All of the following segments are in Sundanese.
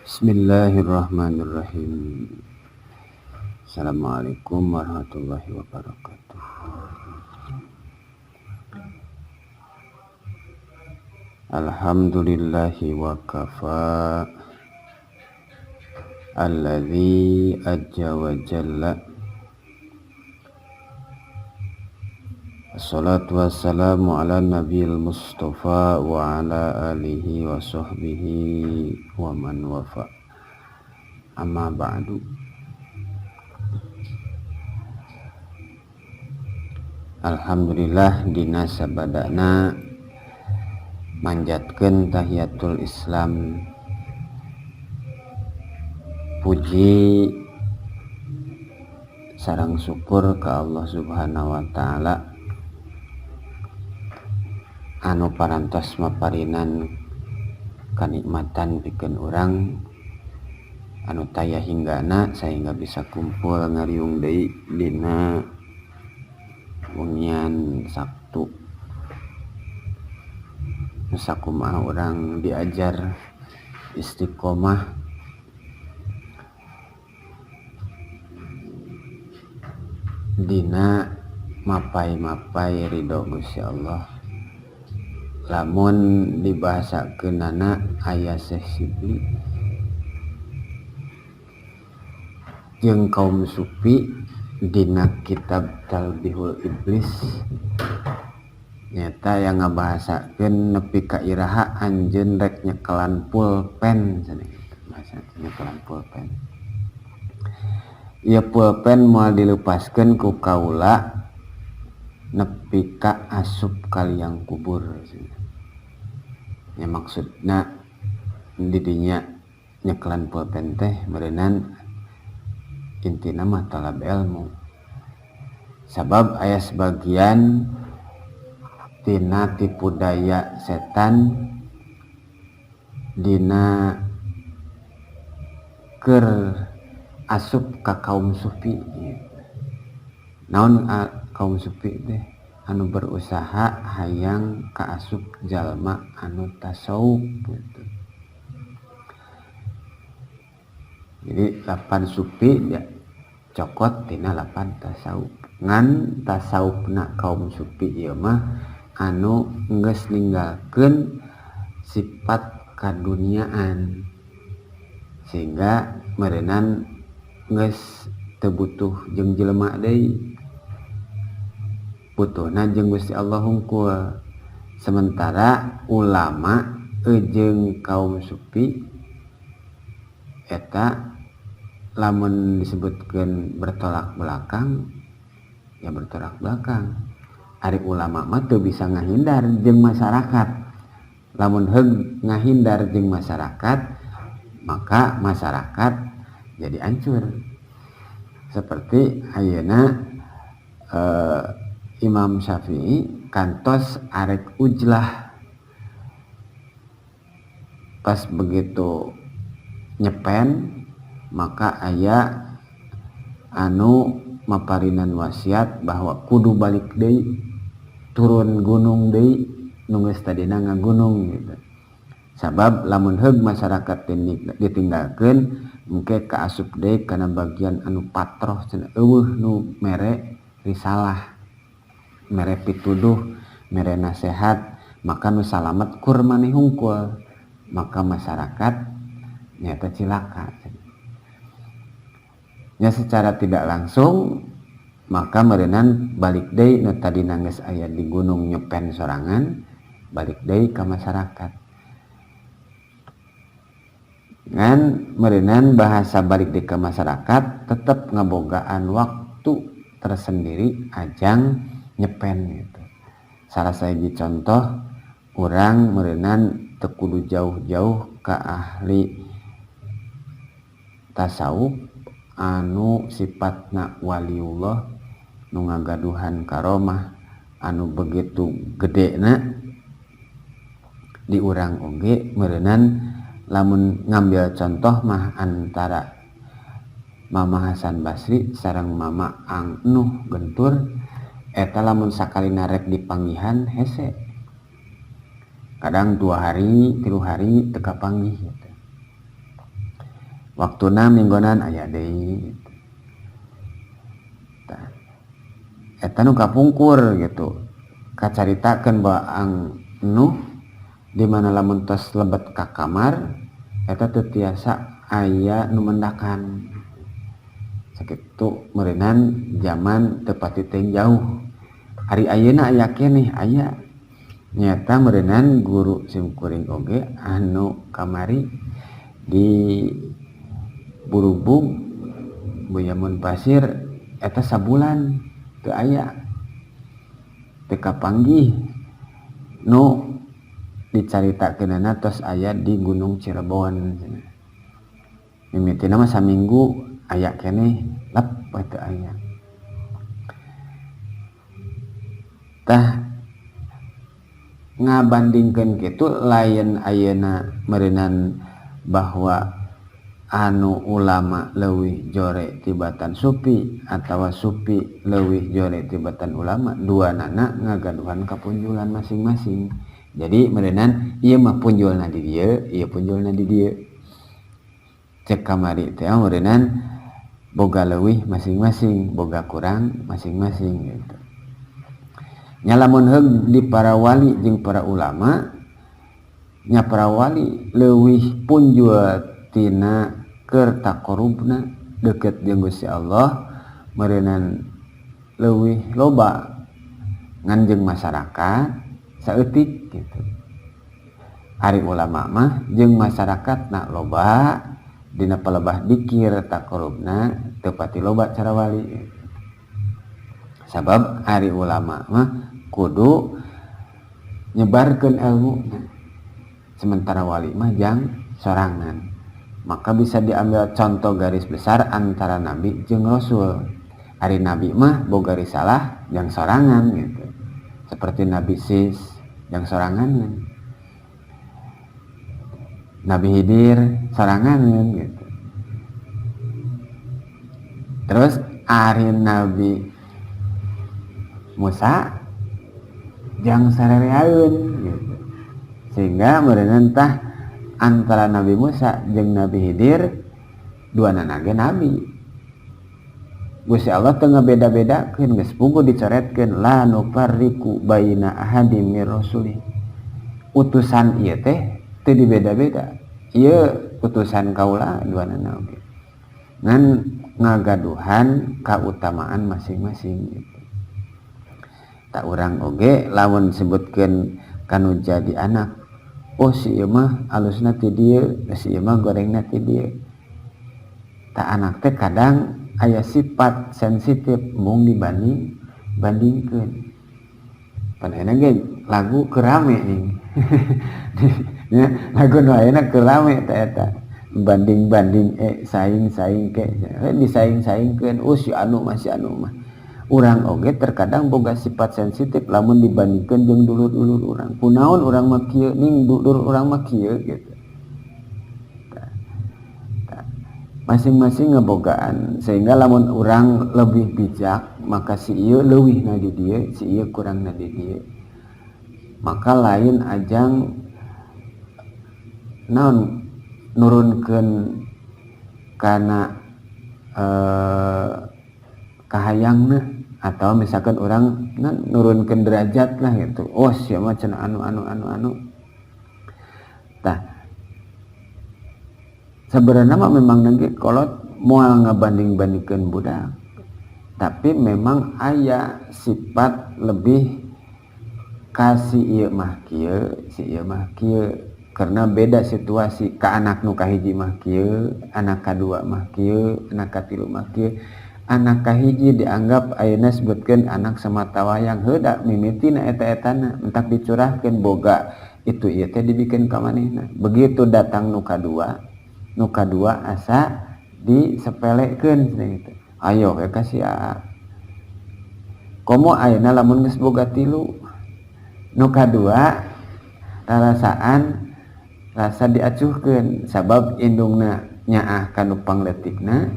Bismillahirrahmanirrahim. Assalamualaikum warahmatullahi wabarakatuh. Alhamdulillahi wa kafa. Alladzi ajja wa jalla. Assalatu wassalamu ala nabiyil mustafa wa ala alihi wa sahbihi wa man wafa. Amma ba'du. Alhamdulillah dina sabadana manjatkeun tahiyatul Islam. Puji sareng syukur ka Allah Subhanahu wa taala anu parantos maparinan kanikmatan pikeun urang anu taya hinggana sehingga bisa kumpul ngariung deui dina wengian Sabtu. Sakumaha urang diajar istiqomah dina mapai-mapai ridho Gusti Allah. Lamun dibahasakeunana aya Syekh Sibli jeung kaum sufi dina kitab Talbihul Iblis nyata yang ngabahasakeun nepi ka iraha anjeun rek nyekelan pulpen cenah bahasa nyekelan pulpen. Ieu pulpen moal dilepaskeun ku kaula nepi ka asup kaliang kubur. Ya maksudna di dinya nyekelan pulpen teh meureunnan intina mah talab ilmu. Sabab aya sebagian tina tipu daya setan dina keur asup ka kaum sufi. Naon kaum sufi teh anu berusaha hayang kaasup jalma anu tasawuf gitu. Jadi lapan sufi ya cokot tina lapan tasawuf. Ngan tasawufna kaum sufi ieu mah anu geus ninggalkeun sifat kaduniaan sehingga meureunnan geus teu butuh jeung jelema deui. Butuhna jeung Gusti Allah hungkul. Sementara ulama jeung kaum sufi eta lamun disebutkeun bertolak belakang ya bertolak belakang. Ari ulama mah teu bisa ngahindar jeung masyarakat. Lamun heug ngahindar jeung masyarakat maka masyarakat jadi hancur. Seperti ayeuna Imam Syafi'i kantos arek ujlah pas begitu nyepen maka aya anu maparinan wasiat bahwa kudu balik deui turun gunung deui nu geus tadina ngagunung gitu. Sabab lamun heug masyarakat ditinggalkeun engke kaasup deui kana bagian anu patroh cenah eueuh nu mere risalah mere pituduh mere nasihat maka nu salamet kur maneh hungkul maka masyarakat nyata cilaka. Ya secara tidak langsung maka meureunnan balik deui nu tadina geus aya di gunung nyepen sorangan balik deui ka masyarakat. Ngan meureunnan bahasa balik deui ka masyarakat tetep ngabogaan waktu tersendiri ajang nyepen gitu. Salah sahiji contoh urang meureunnan teu kudu jauh-jauh ka ahli tasawuf anu sifatna waliullah nu ngagaduhan karomah anu begitu gedena di urang oge meureunnan lamun ngambil contoh mah antara Mama Hasan Basri sareng Mama Ang Nuh Gentur eta lamun sakalina rek dipanggihan hese kadang 2 hari 3 hari teu kapanggih gitu. waktuna minggonan aya deui gitu. Eta nu kapungkur gitu kacaritakeun baang Nuh di mana lamun tos lebet ka kamar eta teu tiasa aya nu mendakan sakitu meureunnan zaman teu pati teu jauh ari ayeuna aya keneh aya nyata meureunnan guru simkuring oge anu kamari di Burubung Buyamun Pasir eta sabulan teu aya teu kapanggih nu dicaritakeunana tos aya di Gunung Cirebon mimitina mah saminggu aya keneh lep teu aya tah ngabandingkeun kitu lain ayeuna meureunnan bahwa anu ulama leuwih jore tibatan supi atawa supi leuwih jore tibatan ulama duanana ngagaduhan kapunjulan masing-masing. Jadi meureunnan ieu mah punjulna di dieu ieu punjulna di dieu cek kamari teh meureunnan boga leuwih masing-masing boga kurang masing-masing gitu. Nya lamun heug di para wali jeung para ulama nya para wali leuwih punjul tina keur taqarrubna deukeut jeung Gusti Allah meureunnan leuwih loba ngan jeung masyarakat saeutik gitu. Ari ulama mah jeung masyarakatna loba dina palebah dikir taqarrubna teu pati loba cara wali gitu. Sabab ari ulama mah kudu nyebarkeun ilmuna sementara wali mah jang sorangan. Maka bisa diambil contoh garis besar antara nabi jeung rasul. Ari nabi mah boga risalah jang sorangan gitu. Seperti Nabi Sis jang sorangan. Nabi Hidir sorangan gitu. Terus ari Nabi Musa jang sarereaeun gitu. Sehingga meureunnan tah antara Nabi Musa jeung Nabi Hidir duanana ge nabi. Gusti Allah teu ngabeda-bedakeun geus puguh dicoretkeun la nufarriqu baina ahadim mir rasuli. Utusan ieu teh teu dibeda-beda. Ieu utusan kaula duanana oge. Ngan ngagaduhan kautamaan masing-masing gitu. Tak urang oge lamun sebutkeun kanu jadi anak oh si ieu mah alusna ti dieu si ieu mah gorengna ti dieu tak anak teh kadang aya sifat sensitif mung bandingkeun padahal ge lagu kerame nih lagu nu ayeuna kerame eta banding saing ke disaing-saingkeun si anu mah urang oge terkadang boga sifat sensitif lamun dibandingkeun jeung dulur-dulur urang. Kunaon urang mah kieu ning dulur urang mah kieu gitu. Masing-masing ngebogaan sehingga lamun urang lebih bijak maka si ieu leuwihna di dieu, si ieu kurangna di dieu. Maka lain ajang naon nurunkeun kana kahayangna atau misalkan orang nurunkeun derajat lah gitu. Oh sia mah cenah anu. Tah. Sebenarnya mah memang nanti kolot moal ngabanding-bandingkeun budak. Tapi memang aya sifat lebih kasih ieu mah kieu, si ieu mah kieu. Karena beda situasi ka anak nu kahiji mah kieu, anak kadua mah kieu, anak katilu mah kieu. Anak kahiji dianggap ayeuna sebutkeun anak samatawayang heuda mimitina eta-etana entak dicurahkeun boga itu ieu teh dibikeun ka manehna. Begitu datang nu kadua asa disepelekeun gitu. Ayo we ka si Aa. Komo ayeuna lamun geus boga tilu nu kadua rasa diacuhkeun sabab indungna nyaah kanu pangleutikna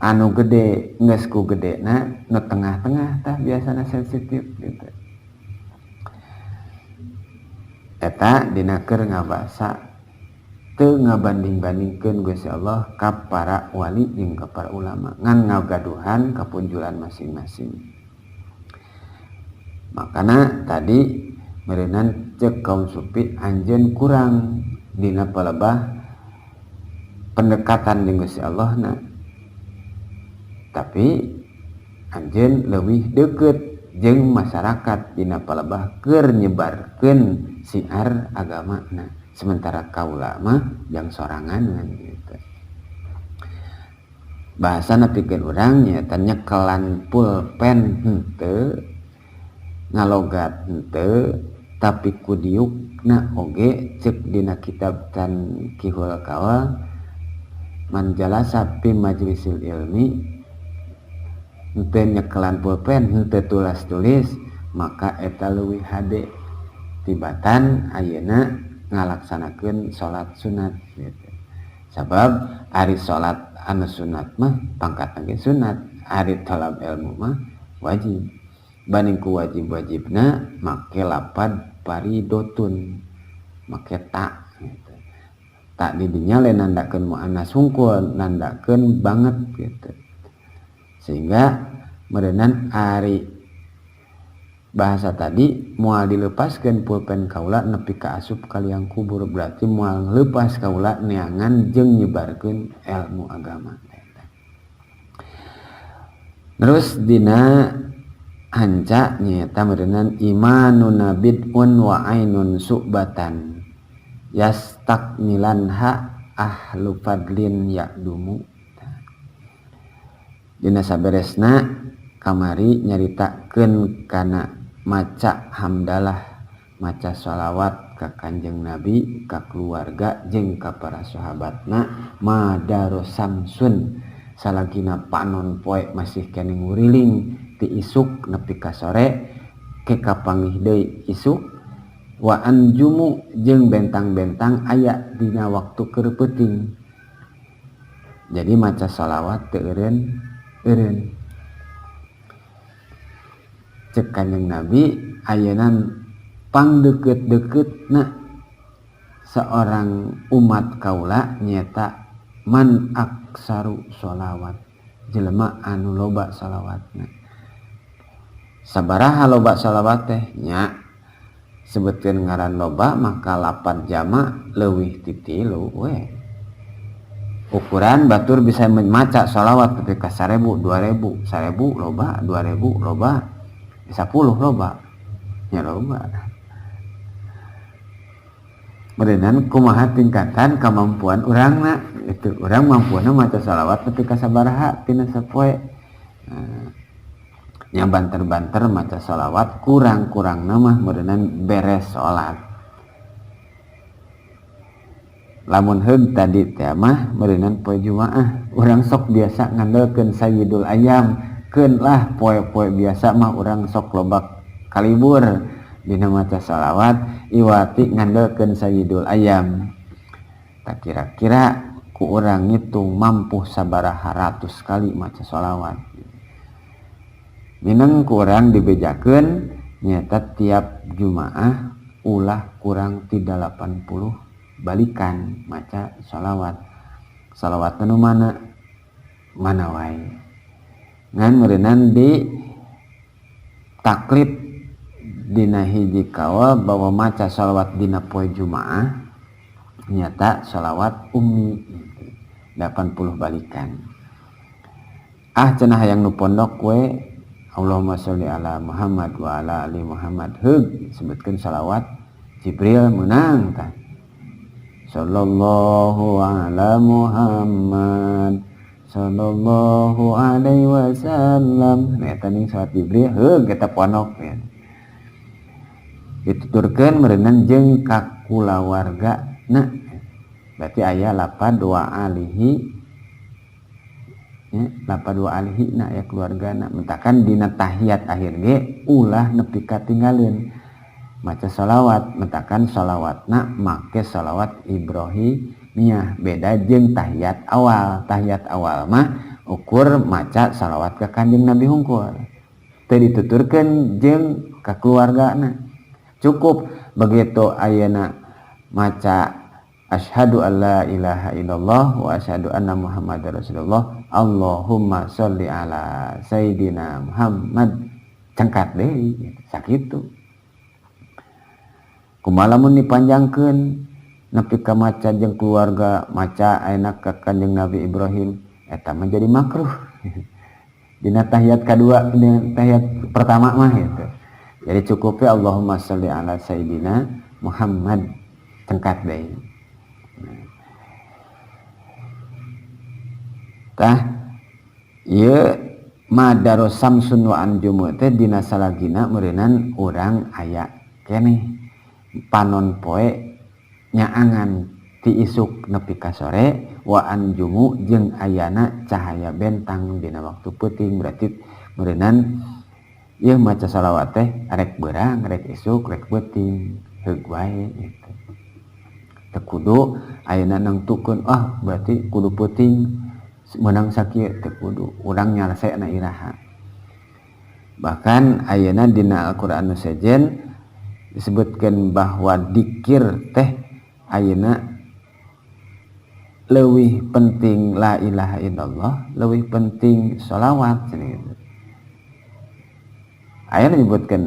anu gede geus ku gedena nu tengah-tengah tah biasana sensitif gitu. Eta dina keur ngabasa teu ngabanding-bandingkeun Gusti Allah ka para wali jeung ka para ulama ngan ngagaduhan kapunjulan masing-masing. Makana tadi meureunnan cek kaum sufi anjeun kurang dina palebah pendekatan jeung Gusti Allah na, tapi anjeun leuwih deukeut jeung masyarakat dina palebah keur nyebarkeun siar agamana, sementara kaula mah jang sorangan gitu. Bahasana pikeun urang nyaeta nyekelan pulpen henteu, ngalogat henteu, tapi kudiukna oge cek dina kitab Tanqihul Kawal man jalasa fi majlisil ilmi henteu nyekelan pulpen henteu tulis-tulis maka eta leuwih hade tibatan ayeuna ngalaksanakeun salat sunat gitu. Sabab ari salat anu sunat mah pangkatna ge sunat, ari talab ilmu mah wajib. Banding ku wajib-wajibna make lapad paridotun, make ta gitu. Tak didinya lain nandakeun muannas hungkul, nandakeun banget gitu. Sehingga meureunnan ari bahasa tadi moal dilepaskeun pulpen kaula nepi ka asup ka liang kubur, berarti moal leupas kaula neangan jeung nyebarkeun ilmu agama. Terus dina hanca nyaeta meureunnan imanun bid'un wa ainun su'batan yastakmilanha ahlu fadlin ya'dumu. Dina saberesna kamari nyaritakeun kana maca hamdalah, maca sholawat ka Kanjeng Nabi, ka keluarga jeung ka para sahabatna madaro samsun salagina panon poe masih kene nguriling ti isuk nepi ka sore ke kapanggih deui isuk wa anjumu jeung bentang-bentang aya dina waktu keur peuting. Jadi maca sholawat teu eureun cek Kanjeng Nabi ayeuna pangdeukeut-deukeutna seorang umat kaula nyaeta man aksaru sholawat, jelema anu loba sholawatna. Sabaraha loba sholawat teh nya sebutkeun ngaran loba maka lapan jama leuwih ti 3 we. Ukuran batur bisa maca sholawat tapi ka 1000, 2000, 1000 loba, 2000 loba, 10 loba. Nya loba. Meureunnan kumaha tingkatan kemampuan urangna, itu urang mampuana maca sholawat tapi ka sabaraha tina sapoe. Nya banter-banter maca sholawat kurang-kurangna mah meureunnan beres salat. Lamun heug tadi teh mah meureunnan poe Jumaah urang sok biasa ngandelkeun sayyidul ayam, keun lah poe-poe biasa mah urang sok loba kalibur dina maca sholawat iwati ngandelkeun sayyidul ayam. Tak kira-kira ku urang ngitung mampu sabaraha ratus kali maca sholawat. Mineng ku urang dibejakeun nyaeta tiap Jumaah ulah kurang ti 80 balikan maca sholawat. Sholawat anu mana wae. Ngan meureunnan di taklid dina hiji kawal bahwa maca sholawat dina poe Jumaah nyata sholawat ummi 80 balikan. Cenah hayang nu pondok we Allahumma sholli ala Muhammad wa ala ali Muhammad heug sebutkeun sholawat Jibril meunang tah. Sallallahu ala Muhammad sallallahu alaihi wasallam. Eta ning sholawat Jibril heug eta pondok ya. Dituturkeun meureunnan jeung ka kulawargana. Berarti aya lapad wa alihi ya, lapad wa alihi na ya keluargana. Mentakan dina tahiyat akhir ge ulah nepi katinggalieun maca sholawat. Mentakan sholawatna make sholawat Ibrahimiyah beda jeung tahiyat awal. Tahiyat awal mah ukur maca sholawat ka Kanjeng Nabi hungkul. Teu dituturkeun jeung ka keluargana. Cukup begitu ayeuna maca asyhadu an la ilaha illallah wa asyhadu anna muhammadar rasulullah Allahumma sholli ala sayyidina Muhammad cengkat deui sakitu kumaha lamun dipanjangkeun nepi ka maca jeung keluarga maca ayeuna ka Kanjeng Nabi Ibrahim eta mah jadi makruh dina tahiyat kadua dina tahiyat pertama mah gitu. Jadi cukupnya Allahumma sholli ala sayyidina Muhammad cengkat deui. Tah ieu madaros samsun wa anjumu teh dina salagina meureunnan urang aya keneh panon poe nyaangan ti isuk nepi ka sore wa anjumu jeung ayana cahaya bentang dina waktu peuting berarti meureunnan ieu maca shalawat teh rek beurang rek isuk rek peuting heug wae gitu. Teu kudu ayeuna nangtukeun berarti kudu peuting meunang sakieu teu kudu urang nyalesena iraha. Bahkan ayeuna dina Al-Qur'an sejen disebutkeun bahwa dzikir teh ayeuna leuwih penting la ilaha illallah leuwih penting sholawat gitu. Ayeuna nyebutkeun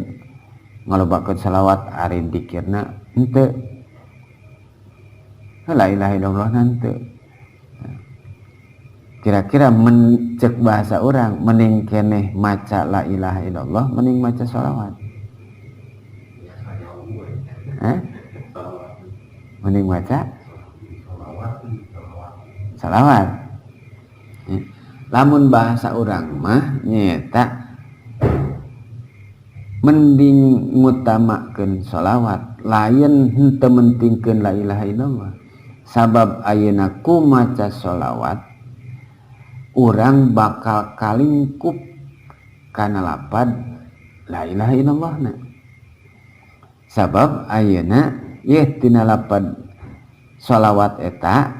ngalobakeun sholawat ari dzikirna henteu la ilaha illallah henteu. Kira-kira mencek bahasa orang mending keneh maca la ilaha illallah mending maca sholawat mending maca sholawat. Lamun bahasa orang mah nyata mending ngutamakeun sholawat lain henteu mentingkeun la ilaha illallah sabab ayeuna ku maca sholawat urang bakal kalingkup kana lapad la ilaha illallah na sabab ayeuna ieu tina lapad sholawat eta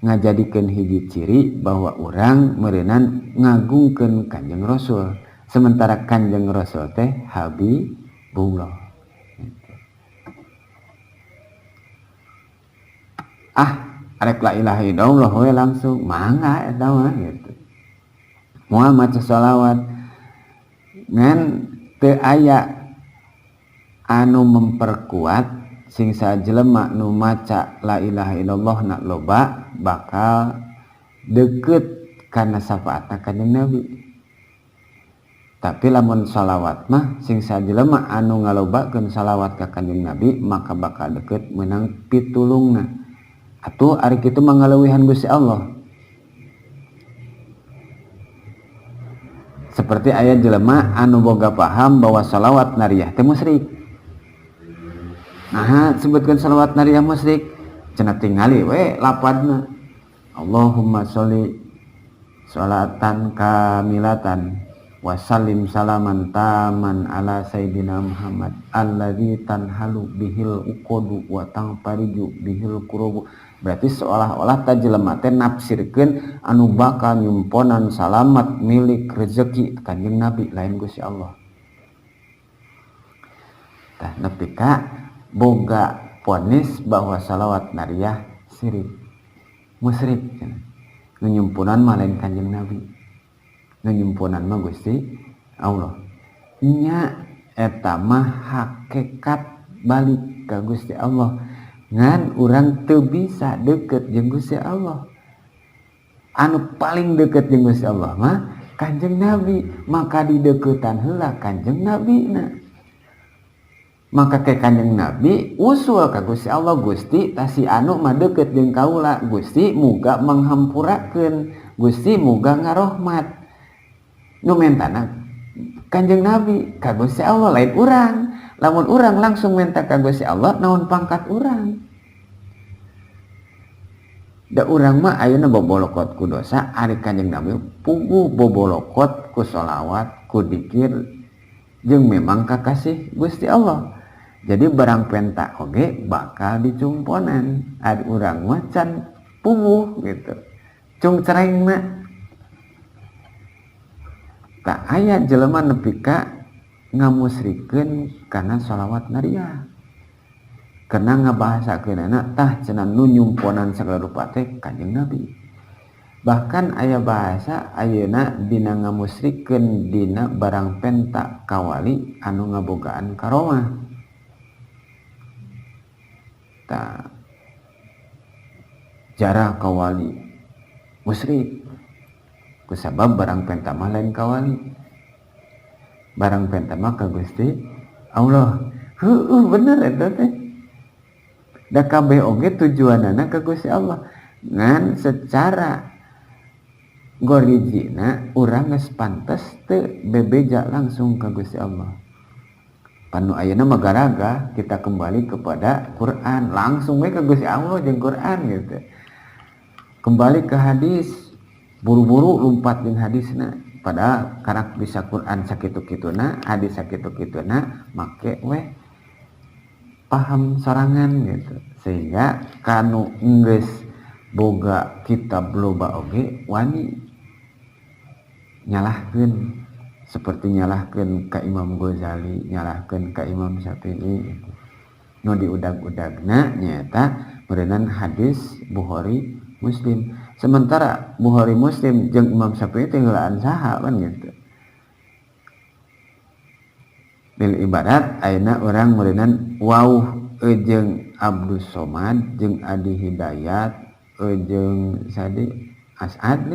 ngajadikeun hiji ciri bahwa urang meureunnan ngagungkeun Kanjeng Rasul sementara Kanjeng Rasul teh habibullah. Arek la ilaha illallah we langsung mangga eta mah gitu. Moal maca sholawat ngan teu aya anu memperkuat sing sajelema nu maca la ilaha illallah na loba bakal deukeut kana syafaatna Kanjeng Nabi. Tapi lamun sholawat mah sing sajelema anu ngalobakeun sholawat ka Kanjeng Nabi maka bakal deukeut meunang pitulungna. Atuh ari kitu mangaleuwihan Gusti Allah. Seperti ayat jelema anu boga paham bahwa sholawat nariyah teh musyrik. Nah, sebutkeun sholawat nariyah musyrik, cenah tingali we lapadna. Allahumma sholli sholatan kamilatan wa sallim salaman taman ala sayyidina Muhammad alladzi tanhalu bihil uqadu wa tanfariju bihil kurubu. Berarti seolah-olah ta jelema teh nafsirkeun anu bakal nyumponan salamat milik rezeki Kanjeng Nabi lain Gusti Allah. Tah nepi ka boga ponis bahwa shalawat nariyah syirik musyrik nu nyumpunan mah lain Kanjeng Nabi nu nyumpunan mah Gusti Allah nya eta mah hakikat balik ka Gusti Allah ngan urang teu bisa deukeut jeung Gusti Allah. Anu paling deukeut jeung Gusti Allah mah Kanjeng Nabi, maka dideuketan heula Kanjeng Nabi na. Maka ke Kanjeng Nabi usul ka Gusti Allah, Gusti tasi anu mah deukeut jeung kaula, Gusti muga manghampurakeun, Gusti muga ngarohmat. Nu mentana Kanjeng Nabi ka Gusti Allah lain urang. Lamun urang langsung minta ka Gusti Allah naon pangkat urang. Da urang mah ayeuna bobolokot ku dosa ari Kanjeng Nabi puguh bobolokot ku sholawat ku dzikir jeung memang kakasih Gusti Allah. Jadi barang penta oge bakal dicumponan ari urang mah can puguh gitu. Cung cerengna. Tak aya jelema nepi ka ngamusrikeun kana sholawat nariyah. karena ngabahasakeun tah cenah nu nyumponan sagala rupa teh Kanjeng Nabi. Bahkan aya bahasa ayeuna dina ngamusyrikeun dina barang penta kawali anu ngabogaan karomah. Ta jarah kawali musyrik kusabab barang penta mah lain kawali. Barang penta mah ka Gusti Allah. Bener eta teh. Da kabeh oge tujuanana ka Gusti Allah. Ngan secara gorijina urang geus pantes teu bebeja langsung ka Gusti Allah. Panu ayeuna mah garaga kita kembali kepada Quran, langsung we ka Gusti Allah jeung Quran gitu. Kembali ke hadis, buru-buru lumpat jeung hadisna. Padahal karak bisa Quran sakitu-kituna, hadis sakitu-kituna, make we paham sorangan gitu. Sehingga kanu geus boga kitab loba oge wani nyalahkeun, seperti nyalahkeun ka Imam Ghazali, nyalahkeun ka Imam Syafi'i. Nu diudag-udagna nyaeta meureunnan hadis Bukhari Muslim. Sementara Bukhari Muslim jeung Imam Syafi'i teh heulaan saha kan gitu. Bil ibarat ayeuna urang meureunnan wauh jeung Abdus Somad jeung Adi Hidayat jeung Sadi As'ad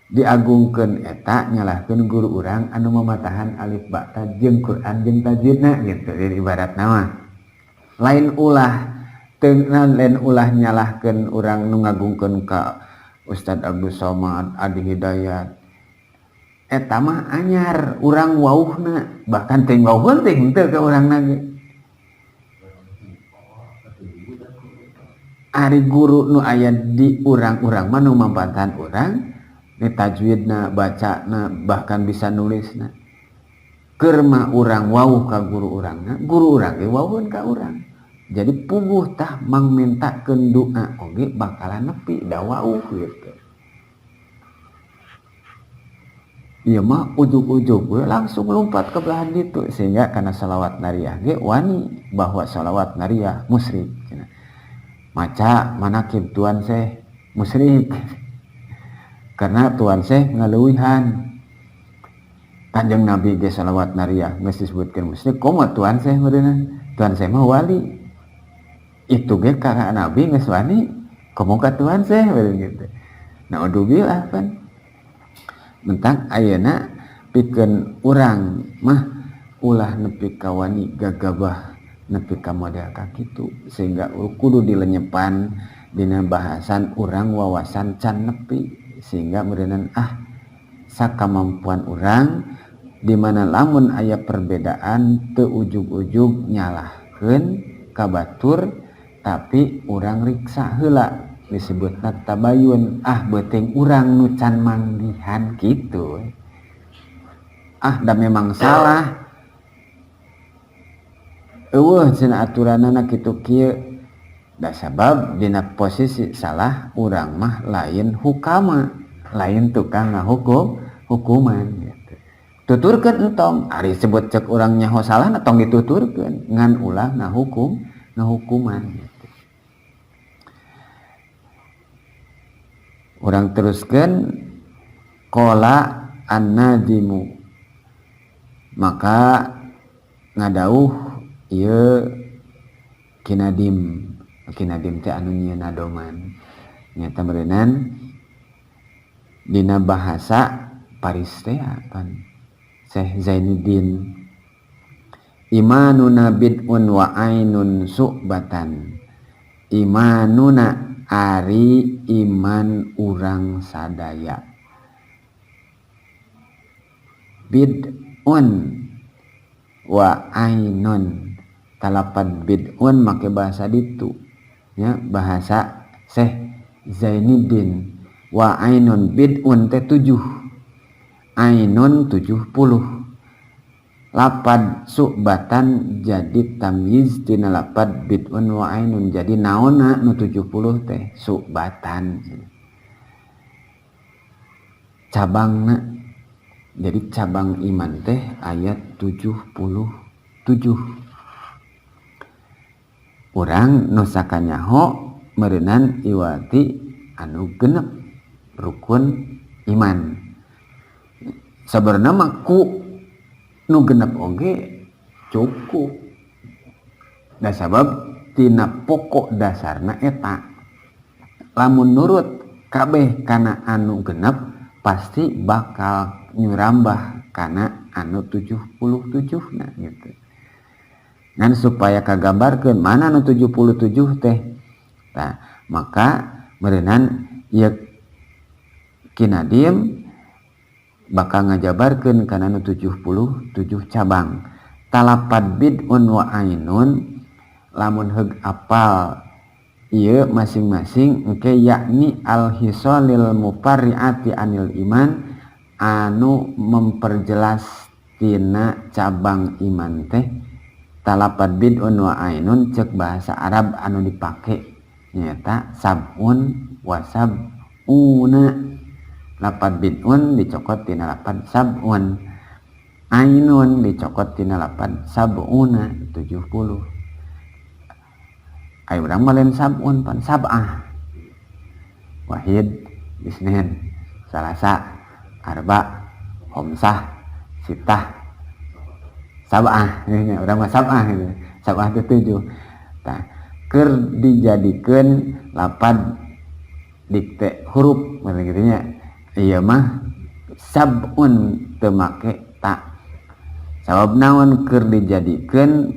diagungkeun eta nyalahkeun guru urang anu mamatahan alif ba ta jeung Quran jeung tajwidna gitu. Bil ibarat nama lain ulah nyalahkeun urang nu ngagungkeun ka Ustad Abdus Somad, Adi Hidayat. Eta mah anyar urang wauhna, bahkan teh wauheun teh henteu ka urangna ge. Ari guru nu aya di urang-urang mah nu mampantahan urang ni tajwidna, bacana, bahkan bisa nulisna. Keur mah urang wauh ka guru urangna, guru urang ge wauheun ka urang. Jadi puguh tah mangmintakeun doa oge bakalan nepi da wauh gitu. Ieu mah ujug-ujug we langsung lompat ke belahan ditu, sehingga kana salawat nariyah ge wani bahwa salawat nariyah musyrik cenah. Maca manakib Tuan Syekh musyrik. Karena Tuan Syekh ngaleuwihan. Kanjeng Nabi ge salawat nariyah geus disebutkeun musyrik, komo Tuan Syekh meureunna? Tuan Syekh mah wali. Itu ge karena Nabi geus wani, komo ka Tuan Syekh gitu. Naudzubillah kan. Mentang ayeuna pikeun urang mah ulah nepi ka wani gagabah nepi ka model ka kitu, sehingga kudu dilenyepan dina bahasan urang wawasan can nepi, sehingga meureunnan sakamampuan urang di mana lamun aya perbedaan teu ujug-ujug nyalahkeun ka batur, tapi urang riksa heula disebutna tabayun. Beuting urang nu can manggihan kitu, da memang salah eueuh cenah aturanana kitu kieu, da sabab dina posisi salah urang mah lain hukama, lain tukang hukuman gitu. Tuturkeun entong, ari sebut cek urang nyaho salah tong dituturkeun ngan ulah hukuman gitu. Urang teruskeun qala an-nadimu, maka ngadauh ieu kinadim teh anu nyieun nadoman nyata meureunnan dina bahasa Paristea kan Syekh Zainuddin, imanuna bid'un wa ainun su'batan. Imanuna ari iman urang sadaya, bid'un wa ainun, talapad bid'un make bahasa ditu ya, bahasa Syekh Zainuddin. Wa ainun, bid'un teh 7, ainun 70. Lapad su'batan jadi tamyiz tina lapad bid'un wa ainun, jadi naonna nu 70 teh su'batan cabangna. Jadi cabang iman teh ayat 77. urang nu sakanyaho meureunnan iwati anu genep rukun iman. Sabenerna mah ku nu genep oge cukup. Da sabab tina pokok dasarna eta lamun nurut kabeh kana anu genep pasti bakal nyurambah kana anu 77 nah gitu. Dan supaya kagambarkeun mana anu 77 teh. Nah, maka meureunnan ieu kinadiem bakal ngajabarkeun kana anu 77 cabang. Talapad bid'un wa ainun lamun heug apal ieu masing-masing engke yakni al-hisalil mufarriati anil iman anu memperjelas tina cabang iman teh. Talapad bid'un wa ainun cek bahasa Arab anu dipake nyata sab'un wa sab'una. Lapad bid'un dicokot tina lapad sab'un, ainun dicokot tina lapad sab'una 70. Ai urang mah lain sab'un pan sab'ah. Wahid, isnin, salasa, arba, homsah, sitah, sab'ah. Urang mah sab'ah gitu. Sab'ah itu 7. Tah, keur dijadikeun lapad dikte huruf gitu nya. Ieu mah sab'un teu make ta. Sabab naon keur dijadikeun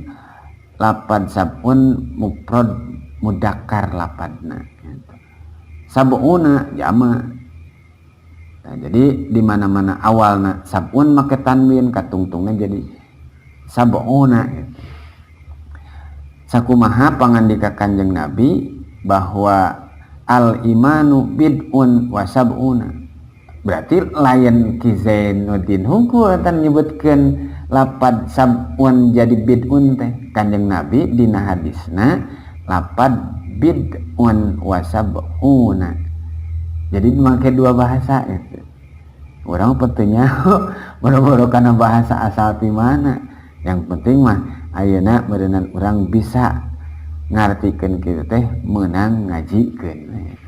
lapad sab'un mufrad mudzakkar lapadna gitu. Sab'una jama. Nah, jadi di mana-mana awalna sab'un make tanwin katungtungna jadi sab'una gitu. Sakumaha pangandika Kanjeng Nabi bahwa al imanu bid'un wa sab'una. Berarti lain Ki Zainuddin Hungku atan nyebutkeun lapad sab'un jadi bid'un teh. Kanjeng Nabi dina hadisna lapad bid'un wa sab'una. Jadi make dua bahasa itu. Urang pentingnya boro-boro kana bahasa asal ti mana. Yang penting mah ayeuna meureunnan urang bisa ngartikeun kitu teh meunang ngajikeun.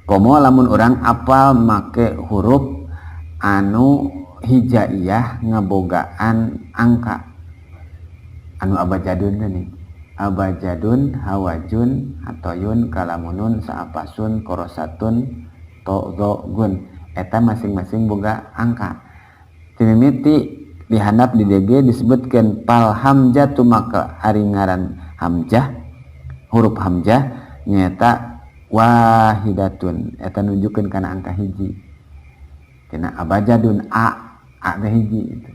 Komo lamun urang apal make huruf anu hijaiyah ngabogaan angka anu abajadun nih. Abajadun, hawajun, hatoyun, kalamunun, saapasun, korosatun, to'zogun. Eta masing-masing boga angka. Timimiti dihandap di DG disebutkan pal hamjatu maka ari ngaran hamjah, huruf hamjah nyata wahidatun. Eta nunjukkeun kana angka hiji. Tina abajadun a teh hiji itu.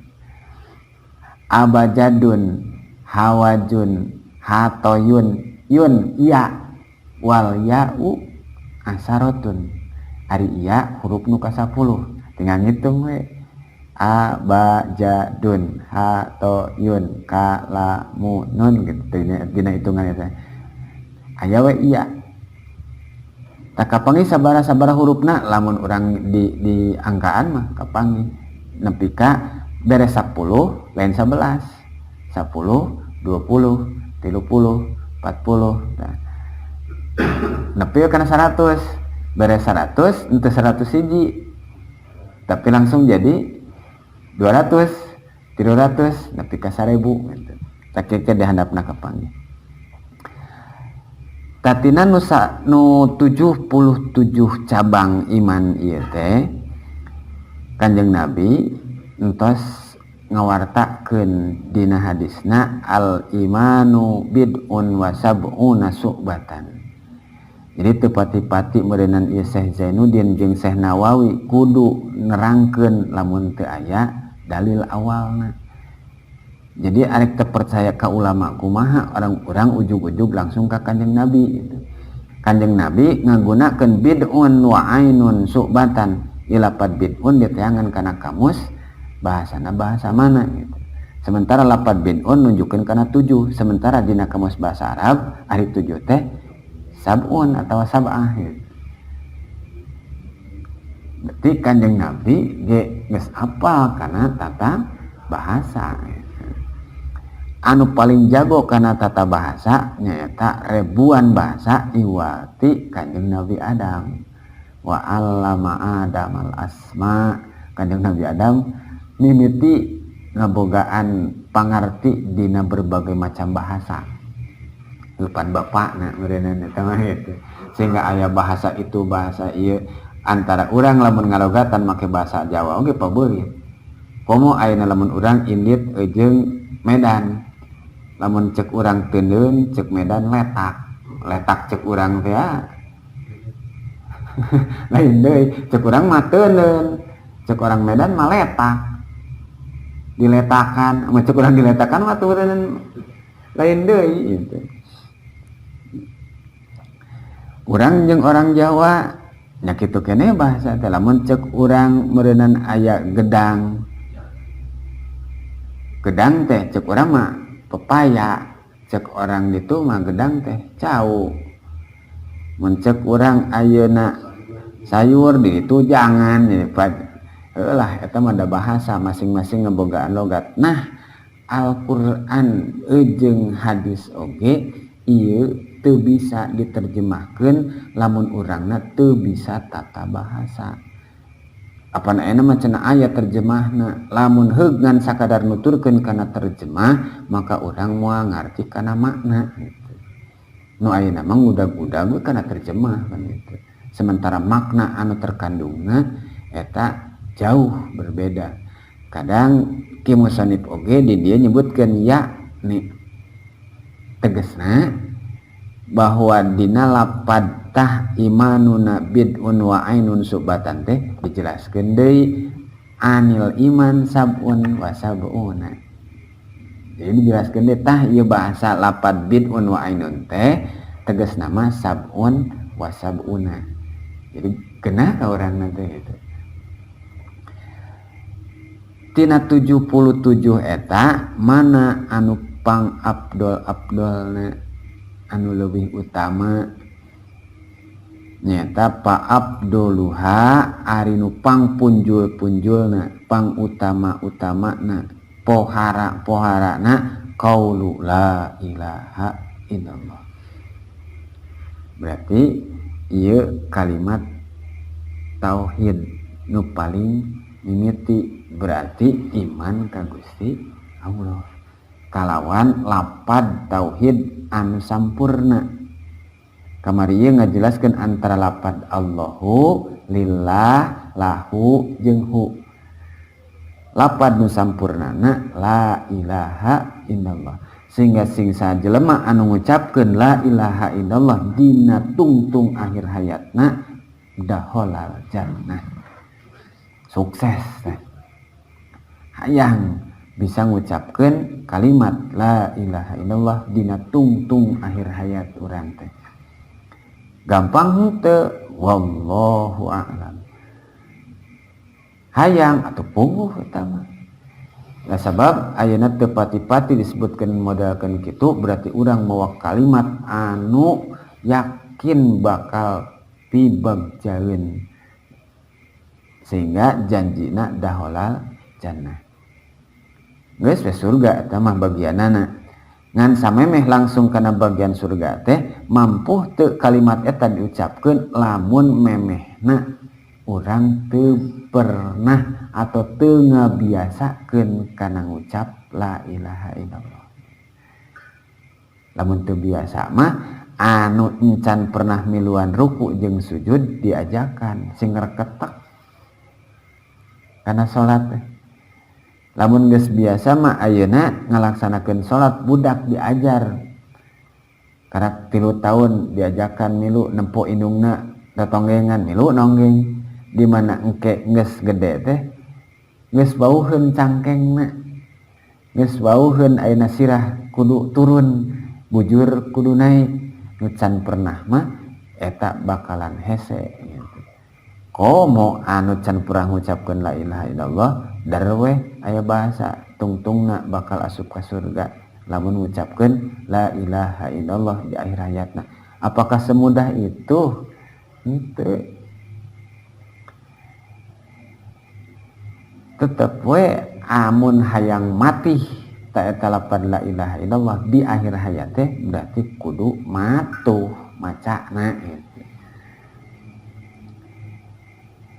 Abajadun, hawajun, hatoyun, yun iya, wal ya'u asarotun. Ari iya huruf nu ka-10. Tinggal ngitung we. Abajadun, hatoyun, kalamunun gitu dina hitungan eta. Aya we iya. Tak kapangi sabara-sabara hurufna lamun urang di angkaan mah kapangi nepi ka beres 10 lain 11. 10, 20, 30, 40. Nah. Nepi kana 100. Beres 100 ente 100 hiji. Tapi langsung jadi 200, 300, nepi ka 1000 gitu. Tak keke dihandapna kapangi. Tatina nu 77 cabang iman ieu teh Kanjeng Nabi entos ngawartakeun dina hadisna al imanu bid'un wa sab'una su'batan. Jadi teu pati-pati meureunnan ieu Syekh Zainuddin jeung Syekh Nawawi kudu nerangkeun lamun teu aya dalil awalna. Jadi arek teu percaya ka ulama kumaha orang ujug-ujug langsung ka Kanjeng Nabi gitu. Kanjeng Nabi ngagunakeun bid'un wa ainun su'batan. Ilapad bid'un diteangan kana kamus bahasana bahasa mana gitu. Sementara lapad bid'un nunjukkeun kana 7. Sementara dina kamus bahasa Arab ari 7 teh sab'un atau sab'ah gitu. Berarti Kanjeng Nabi geus apal kana tata bahasa gitu. anu paling jago kana tata bahasa nyaeta ribuan bahasa iwati Kanjeng Nabi Adam. Wa 'allama Adam al asma. Kanjeng Nabi Adam mimiti ngabogaan pangarti dina berbagai macam bahasa. Lupan bapakna meureunna eta mah gitu. Sehingga aya bahasa itu bahasa ieu antara urang lamun ngalogatan make bahasa Jawa oge pabeurit. Komo ayeuna lamun urang indit jeung Medan. Lamun cek urang Teundeun cek Medan letak. Letak cek urang teh lain deui, cek urang mah Teundeun. Cek orang Medan mah letak. Diletakan, ama cek urang diletakan mah tureuneun lain deui gitu. Urang jeung orang Jawa nya kitu keneh bahasa teh lamun cek urang meureunnan aya gedang. Gedang teh cek urang mah pepaya, cek orang itu mah gedang teh cau. Mun cek urang ayeuna sayur di itu jangan lah eta mah da bahasa masing-masing ngebogaan logat. Nah, Al-Qur'an jeung hadis oge ieu teu bisa diterjemahkeun lamun urangna teu bisa tata bahasa. Apana ena mah cenah aya terjemahna, lamun heug ngan sakadar nuturkeun kana terjemah maka urang moal ngarti kana makna gitu. Nu ayeuna mah ngudag-udag kana terjemah kan gitu. Sementara makna anu terkandungna eta jauh berbeda. Kadang Ki Musannif oge di dieu nyebutkeun yakni tegasna bahwa dina lapad tah imanuna bid'un wa ainun subatan teh dijelaskeun deui anil iman sab'un wa sab'una. Jadi dijelaskeun deui tah ieu bahasa lapad bid'un wa ainun teh tegasna mah sab'un wa sab'una. Jadi genah ka urangna teh gitu. Tina 77 eta mana anu pang abdolna anu lebih utama nyata pa abdoluha ari nu pang punjul-punjulna pang utama-utamana pohara-poharana qaulu la ilaha illallah. Berarti ieu kalimat tauhid nu paling mimiti berarti iman ka Gusti Allah kalawan lapad tauhid anu sampurna. Kamari ieu ngajelaskeun antara lapad Allahu, lillah, lahu jeung hu. Lapad nu sampurnana la ilaha illallah. Sehingga sing sajelema anu ngucapkeun la ilaha illallah dina tungtung akhir hayatna daholal jannah. Sukses teh. Hayang bisa ngucapkeun kalimat la ilaha illallah dina tungtung akhir hayat urang teh. Gampang henteu wallahu a'lam. Hayang atuh puguh eta mah. Lah sabab ayeuna teu pati-pati disebutkeun modalkeun kitu berarti urang mawa kalimat anu yakin bakal pibagjaeun sehingga janjina daholal jannah. Geus we surga eta mah bagianana. Ngan samemeh langsung kana bagian surga teh mampu teu kalimat eta diucapkeun lamun memehna urang teu pernah atau teu ngabiasakeun kana ngucap la ilaha illallah. Lamun teu biasa mah anu encan pernah miluan ruku jeung sujud diajakan sing reketek kana salat teh. Lamun geus biasa mah ayeuna ngalaksanakeun salat budak diajar. Karak 3 tahun diajakan milu nempo indungna tatonggengan milu nonggeng. Di mana engke geus gede teh geus bauheun cangkengna. Geus bauheun ayeuna sirah kudu turun, bujur kudu naik. Nu can pernah mah eta bakalan hese gitu. Komo anu can purah ngucapkeun la ilaha illallah darweh aya bahasa tungtungna bakal asup ka surga lamun ngucapkeun la ilaha illallah di akhir hayatna. Apakah semudah itu? Henteu. Tetep we amun hayang mati ta eta lapad la ilaha illallah di akhir hayat teh berarti kudu matuh macana gitu.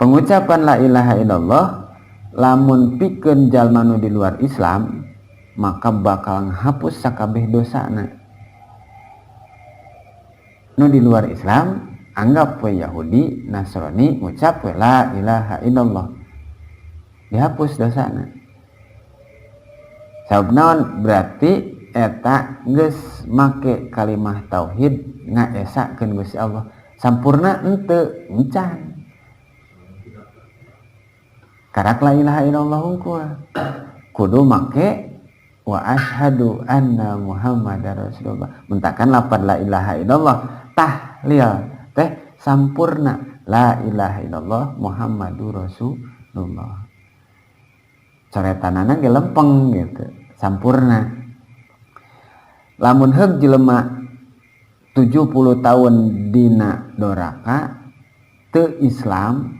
Pengucapan la ilaha illallah lamun pikeun jalma nu di luar Islam maka bakal ngahapus sakabeh dosana. Nu di luar Islam anggap we Yahudi, Nasrani ngucap we la ilaha illallah dihapus dosana. Sabab naon berarti eta geus make kalimah tauhid ngaesakeun Gusti Allah. Sampurna henteu encan. Karak la ilaha illallah hungkul kudu make wa asyhadu anna Muhammadar Rasulullah. Mentakan lapad la ilaha illallah tahlil teh sampurna la ilaha illallah Muhammadur Rasulullah. Coretanana ge lempeng gitu, sampurna. Lamun heug jelema 70 tahun dina doraka teu Islam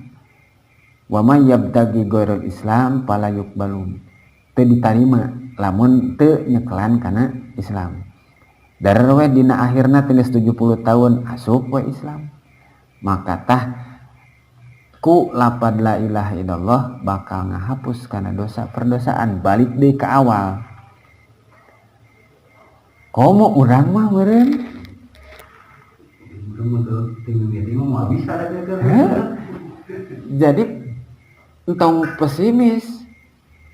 wa may yabtaghi ghairal Islam fala yuqbalu. Teu ditarima lamun teu nyekelan kana Islam. Darar we dina akhirna tenis 70 tahun asup we Islam. Maka tah ku lapad la ilaha illallah bakal ngahapus kana dosa perdosaan balik deui ke awal. Komo urang mah meureun jadi entong pesimis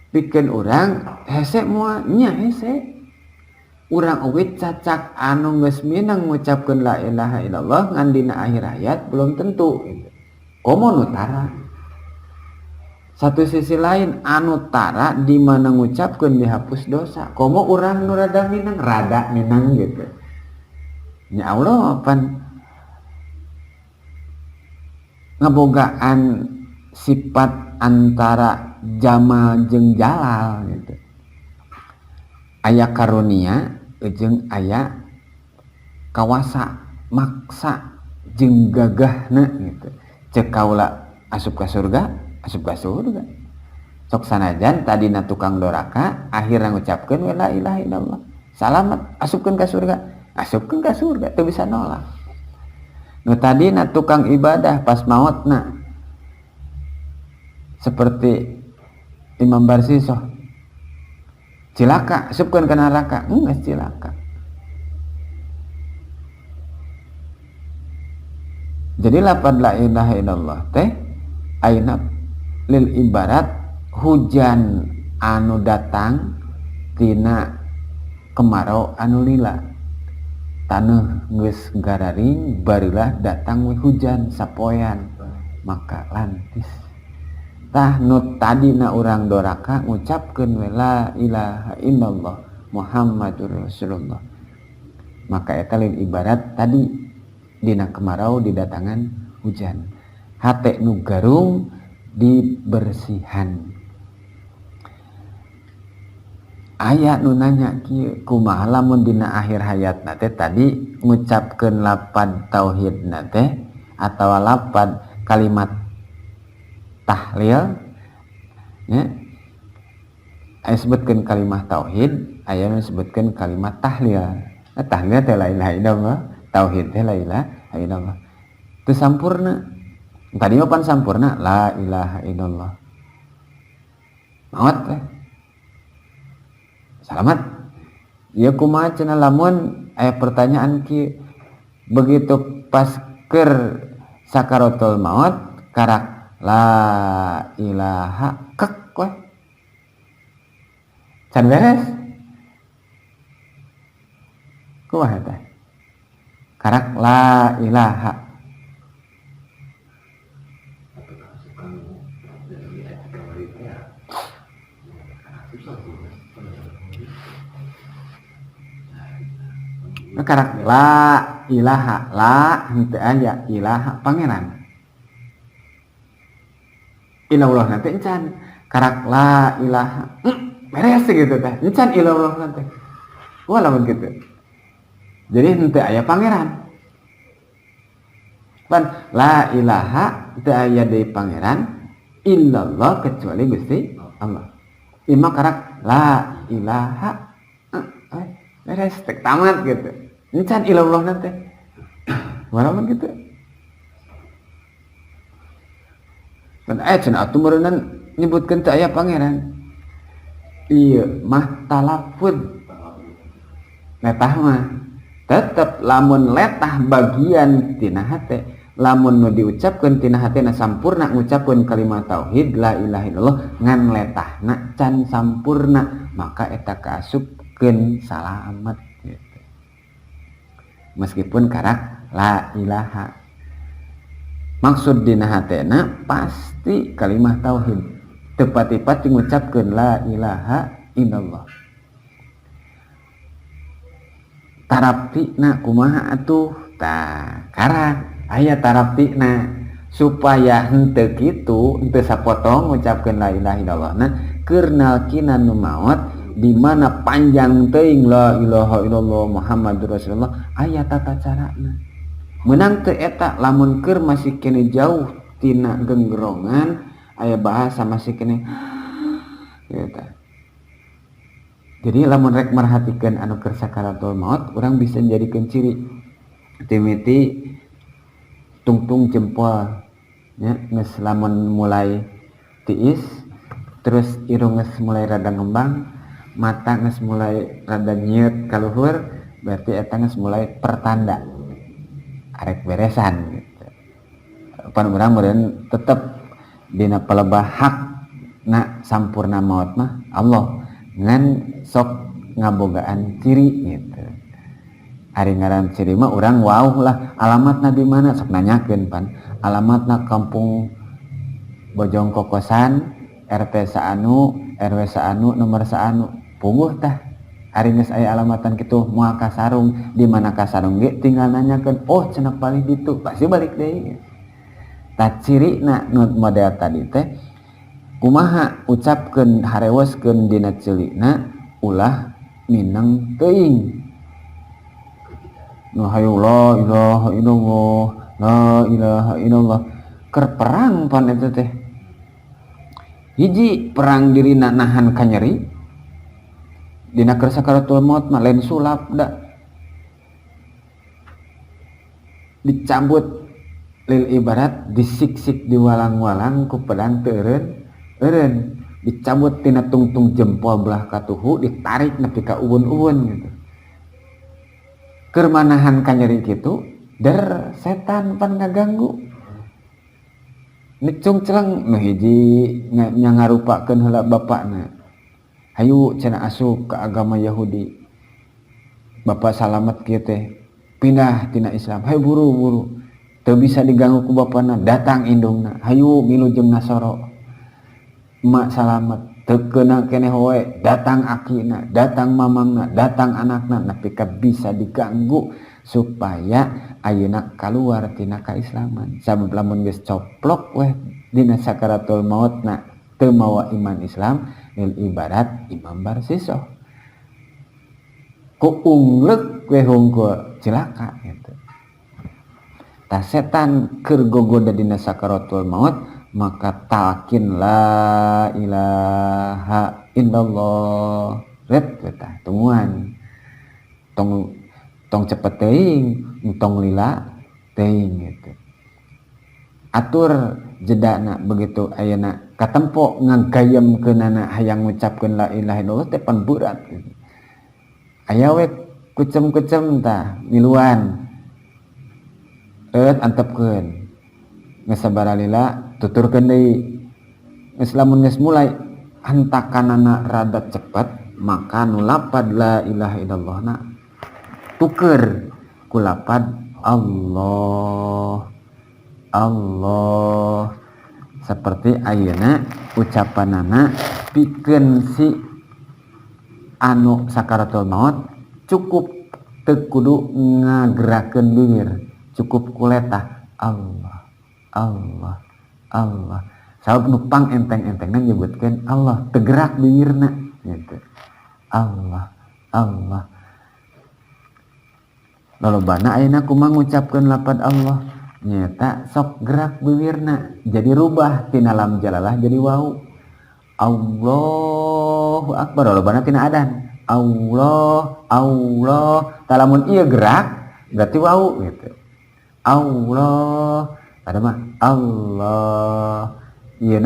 pikeun urang hese moal nya hese urang oge cacak anu geus minang ngucapkeun la ilaha illallah ngan dina akhir hayat belum tentu gitu. Komo nu tara satu sisi lain anu tara di mana ngucapkeun dihapus dosa komo urang nu rada minang gitu nya Allah pan ngabogaan sifat antara jamal jeung jalal gitu. Aya karunia jeung aya kawasa maksa jeung gagahna gitu. Cek kaula asup ka surga sok sanajan tadina tukang doraka akhirna ngucapkeun wa la ilaha illallah salamet asupkeun ka surga teu bisa nolak. Nu tadina tukang ibadah pas maotna seperti Imam Barsisoh cilaka asupkeun ka neraka geus cilaka. Jadi lapad la ilaha illallah teh aina lil ibarat hujan anu datang tina kemarau anu lila. Taneuh geus gararing barilah datang we hujan sapoyan maka lantis. Tah nu tadina urang doraka ngucapkeun we la ilaha illallah Muhammadur Rasulullah. Maka eta lil ibarat tadi dina kemarau didatangan hujan hate nu garung dibersihan. Aya nu nanya kieu kumaha lamun dina akhir hayatna teh tadi ngucapkeun lapad tauhidna teh atawa lapad kalimat tahlil nya aya sebutkeun kalimat tauhid aya nu sebutkeun kalimat tahlil. Tahlil teh la ilaha illallah tauhid teh la ilaha illallah teu sampurna. Tadi mah pan sampurna la ilaha illallah maot teh salamat. Ya kumaha cenah lamun aya pertanyaan kieu begitu pas keur sakaratul maut karak la ilaha kek we can beres kumaha teh karak la ilaha karak la ilaha la henteu aya ilaha pangeran ilallah nanti encan karak la ilaha beres gitu teh encan ilallah nanti wah lamun gitu jadi henteu aya pangeran pan la ilaha teu aya deui pangeran illallah kecuali Gusti Allah. Ima karak la ilaha beres tek tamat gitu. Encan ilallah nanti. Walaupun gitu. Dan cenah atuh meureunna nyebutkeun teh aya pangeran. Iya mah talafud. Letah mah tetep lamun letah bagian tina hate, lamun nu diucapkeun tina hatena sampurna ngucapkeun kalimat tauhid la ilaha illallah ngan letahna can sampurna, maka eta kaasupkeun salamet gitu. Meskipun karak la ilaha, maksud dina hatena pasti kalimat tauhid, tepat-tepat ngucapkeun la ilaha illallah. Taraptina kumaha atuh tah karang aya taraptina supaya henteu kitu henteu sapotong ngucapkeun la ilaha illallah na keur nalkina nu maot di mana panjang teuing la ilaha illallah Muhammadur Rasulullah aya tata carana meunang teu eta lamun keur masih kene jauh tina genggerongan aya bahasa masih kene eta. Jadi lamun rek merhatikeun anu keur sakaratul maut urang bisa jadikeun ciri timiti tungtung jempol nya geus lamun mulai tiis terus irung geus mulai rada ngembang mata geus mulai rada nyieut ka luhur berarti eta geus mulai pertanda arek beresan gitu. Pan urang meureun tetep dina palebah hakna sampurna maut mah Allah ngan sok ngabogaan ciri gitu. Ari ngaran ciri mah urang wauh lah alamatna di mana sok nanyakeun pan alamatna kampung Bojong Kokosan RT saanu RW saanu nomor saanu punguh tah ari geus aya alamatan kitu moal ka sarung di mana ka sarung ge tinggal nanyakeun oh cenah balik ditu pasti balik deui. Tah cirina nu model tadi teh kumaha ucapkeun harewoskeun dina ceulina ulah mineng teuing nu hayu la ilaha illallah la ilaha illallah keur perang pan eta teh hiji perang dirina nahan ka nyeri dina keur sakaratul maut mah lain sulap da dicabut lil ibarat disiksik diwalang-walang ku pedang teu eureun dicabut tina tungtung jempol belah katuhu ditarik nepi ka ubun-ubun gitu keur manahan ka nyeri kitu der setan pan ngaganggu nicung celeng nu hiji nyangarupakeun heula bapakna hayu cenah asup ka agama Yahudi bapak salamet kieu teh pindah tina Islam hayu buru-buru teu bisa diganggu ku bapana datang indungna hayu milu jeung Nasoro mak salamet teu keuna keneh we datang akina datang mamangna datang anakna nepi ka bisa diganggu supaya ayeuna kaluar tina kaislaman sabab lamun geus coplok we dina sakaratul mautna teu mawa iman Islam lil ibarat imam barsisoh ku ungleuk we hungkul cilaka gitu. Tah setan keur gogoda dina sakaratul maut maka talkin la ilaha illallah ret eta tumuan tong cepet teuing tong lila teuing gitu atur jedana begitu ayeuna katempo ngagayemkeunana hayang ngucapkeun la ilaha illallah teh pan berat gitu. Aya we kucem-kucem tah miluan antepkeun geus sabaraha lila tuturkeun deui geus lamun geus mulai hantakanana rada cepet maka nu lapad la ilaha illallah na tuker ku lapad Allah Allah seperti ayeuna ucapanana pikeun si anu sakaratul maut cukup teu kudu ngagerakeun bibir cukup kuletah Allah Allah Allah sabab nupang enteng-entengna nyebutkeun Allah tegerak bibirna gitu Allah Allah lolobana ayeuna kumaha ngucapkeun lapad Allah nyata sok gerak bibirna jadi rubah tina lam jalalah jadi wau Allahu akbar lolobana tina adan Allah talamun ieu gerak berarti wau gitu. Allah ada mah Allah ieu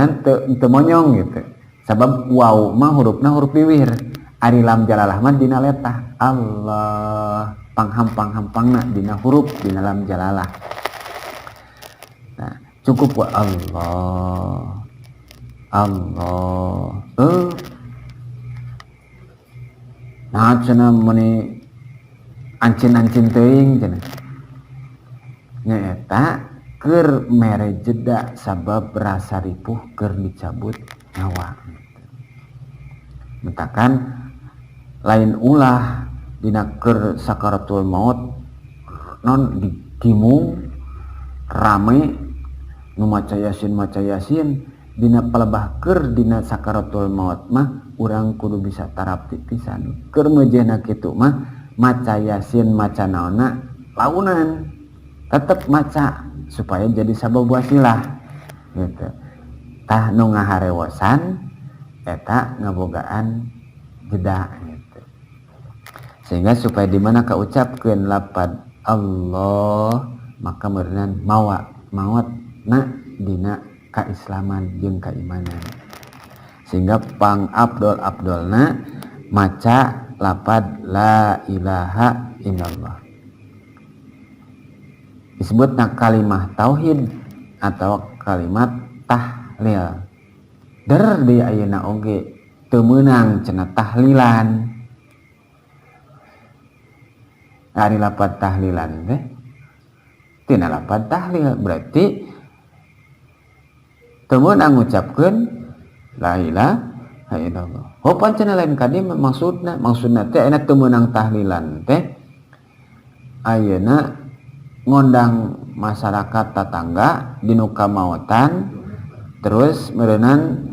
teu monyong gitu. Sabab wau mah hurufna huruf wiwir. Ari lam jalalah mah dina letah Allah panghampangna dina huruf dina lam jalalah. Nah, cukup wa Allah. Nah, cenah meni ancin-ancin teuing cenah. Nya eta keur mere jeda sabab rasa ripuh keur dicabut nyawa. Mentakan lain ulah dina keur sakaratul maut non digimung rame nu maca yasin dina palebah keur dina sakaratul maut mah urang kudu bisa tarapti pisan. Keur meujehna kitu mah maca yasin maca naonna launan tetep maca supaya jadi sabab wasilah gitu. Tah nu ngaharewosan eta ngabogaan jeda gitu. Sehingga supaya di mana kaucapkeun lapad Allah maka meureunan maot na dina kaislaman jeung keimanan. Sehingga pang abdolna maca lapad la ilaha illallah. Disebutna kalimah tauhid atau kalimat tahlil. Der di ayeuna oge teu meunang cenah tahlilan. Ari lapad tahlilan teh tina lapad tahlil berarti teu meunang ngucapkeun la ilaha illallah. Hopan cenah lain kadi maksudna teh ayeuna teu meunang tahlilan teh ayeuna ngondang masyarakat tatangga dinu kamaotan terus meureunnan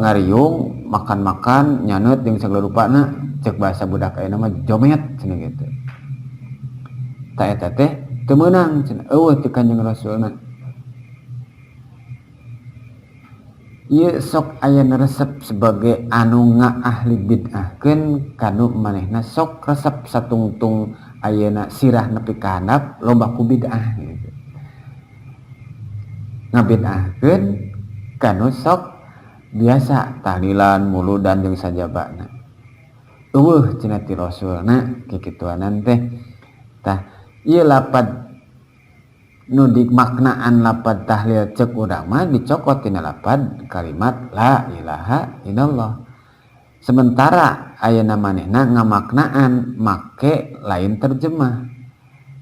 ngariung makan-makan nyaneut jeung sagala rupana cek bahasa budak ayeuna mah jomet cenah gitu. Ta eta teh teu meunang cenah eueuh ti Kanjeng Rasulna. Ieu sok aya resep sebagai anu ngaahli bid'ahkeun kanu manehna sok resep satungtung ayeuna sirah nepi ka handap loba ku bid'ah gitu. Ngabid'ahkeun kanu sok biasa tahlilan muludan jeung sajabana. Eueuh cenah ti Rasulna kikituanan teh. Tah ieu lapad nu dimaknaan lapad tahlil cek urang mah dicokot tina lapad kalimat la ilaha illallah. Sementara ayeuna manehna ngamaknaan make lain terjemah.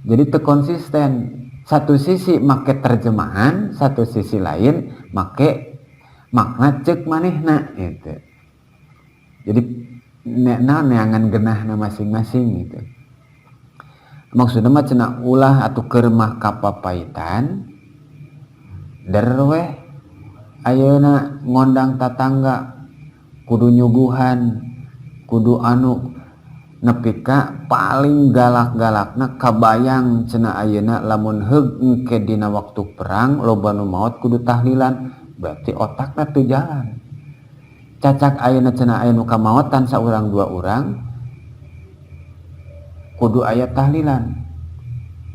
Jadi teu konsisten. Satu sisi make terjemahan, satu sisi lain make makna cek manehna gitu. Jadi neangan genahna masing-masing gitu. Maksudna mah cenah ulah atuh keur mah kapapaitan derweh ayeuna ngondang tatangga kudu nyuguhan kudu anu nepi ka paling galak-galakna kabayang cenah ayeuna lamun heug engke dina waktu perang loba nu maot kudu tahlilan berarti otakna teu jalan. Cacak ayeuna cenah aya nu kamaotan saurang dua urang kudu aya tahlilan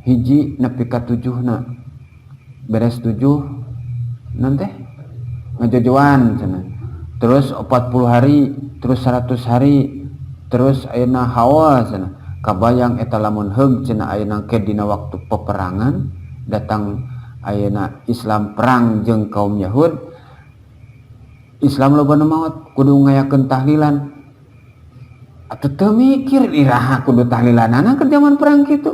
hiji nepi ka 7na beres 7 nanti ngajojoan cenah terus 40 hari terus 100 hari terus ayeuna hawa cenah kabayang eta lamun heug cenah ayeuna ke dina waktu peperangan datang ayeuna Islam perang jeung kaum Yahud Islam loba nu maot kudu ngayakeun tahlilan atuh teu mikir iraha kudu tahlilanana keur zaman perang kitu.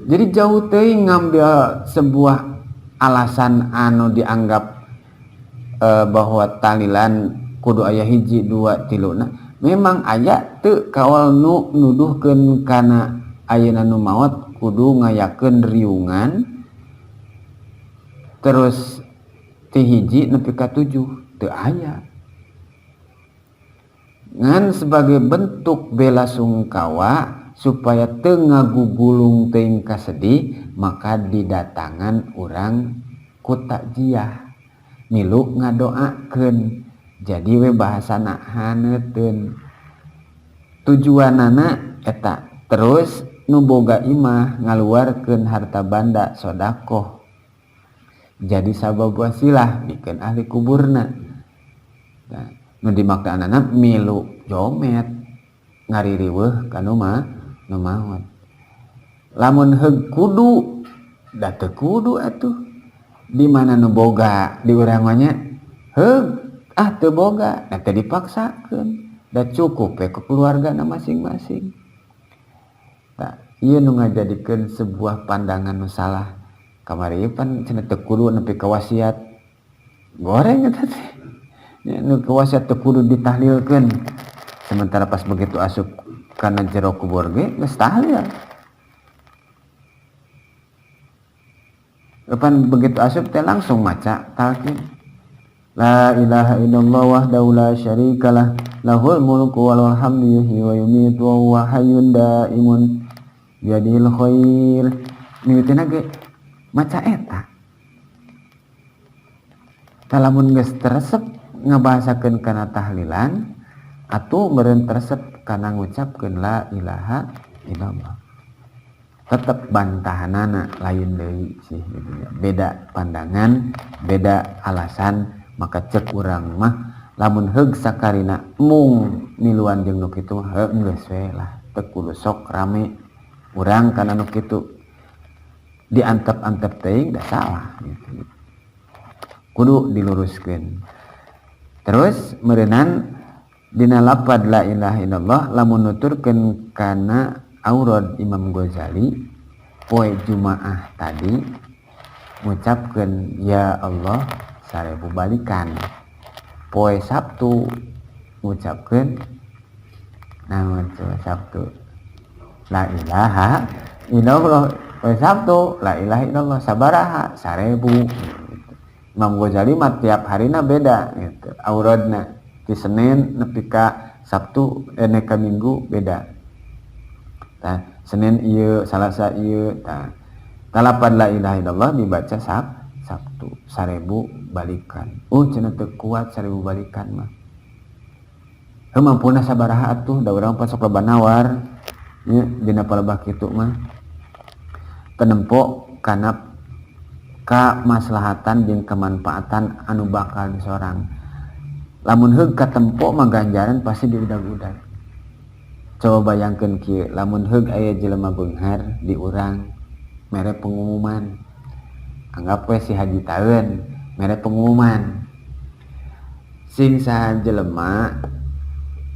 Jadi jauh teuing ngambil sebuah alasan anu dianggap bahwa tahlilan kudu aya hiji dua tiluna. Memang aya teu kawal nu nuduhkeun kana ayeuna nu maot kudu ngayakeun riungan terus ti hiji nepi ka 7 teu aya. Ngan sebagai bentuk bela sungkawa supaya teu ngagugulung teuing kasedih maka didatangan urang ku takjiah milu ngadoakeun jadi we bahasana haneuteun tujuanana eta terus nu boga imah ngaluarkeun harta banda sodakoh jadi sabab wasilah bikin ahli kuburna. Nah, nu dimaknana milu jomet ngaririweuh ka nu maot. Lamun heug kudu da teu kudu atuh. Di mana nu boga di urang nya heug teu boga da teu dipaksakeun da cukup we ku keluargana masing-masing. Tah ieu nu ngajadikeun sebuah pandangan nu salah. Kamari pan cenah teu kudu nepi ka wasiat goreng eta teh nu ka wasiat teu kudu ditahlilkeun sementara pas begitu asup kana jero kubur ge geus tahlil pan begitu asup teh langsung maca talqin la ilaha illallah wahdahu la syarikalah lahul mulku wa hamdu yuhyi wa yumiitu wa huwa hayyun daimun biyadihil khair mieuteuna ge maca eta talamun geus teresep ngabahasakeun kana tahlilan atuh meureun teresep kana ngucapkeun la ilaha illallah tetep bantahanana lain deui sih gitu ya. Beda pandangan beda alasan maka cek urang mah lamun heug sakarina mung miluan jeung nu kitu geus we lah teu kudu sok rame urang kana nu kitu diantep-antep teuing da salah gitu. Kudu diluruskeun. Terus meureunan dina lapad la ilaha illallah lamun nuturkeun kana aurad Imam Ghazali poe Jumaah tadi ngucapkeun ya Allah 1000 balikan. Poe Sabtu ngucapkeun naon Sabtu la ilaha illallah. Poe Sabtu la ilaha illallah sabaraha 1000 gitu. Imam Ghazali mah tiap harina beda gitu. Auradna ti Senin nepi ka Sabtu ka Minggu beda. Tah Senin ieu Salasa ieu tah talapan la ilaha illallah dibaca Sabtu 1000 balikan. Cenah teu kuat 1000 balikan mah. Heuh mampuna sabaraha atuh da urang pas sok loba nawar nya dina palebah kitu mah. Penempo kana kamaslahatan jeung kemanfaatan anu bakal disorang. Lamun heug katempo mah ganjaran pasti diudag-udag. Coba bayangkeun kieu, lamun heug aya jelema beunghar di urang mere pengumuman. Anggap we si haji taeun mere pengumuman. Sing saha jelema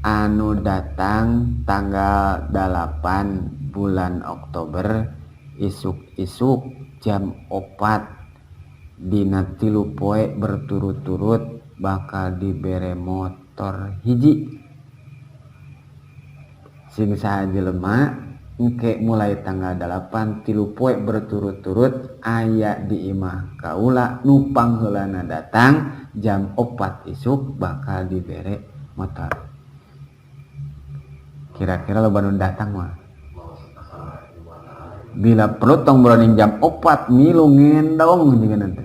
anu datang tanggal 8 bulan Oktober isuk-isuk jam 4 dina 3 poe berturut-turut bakal dibere motor hiji. Sing saha jelema engke mulai tanggal 8 3 poe berturut-turut aya di imah kaula nu pangheulana datang jam 4 isuk bakal dibere motor. Kira-kira loba nu datang mah bila perlu tong berani jam 4 milu ngendong jeung nanti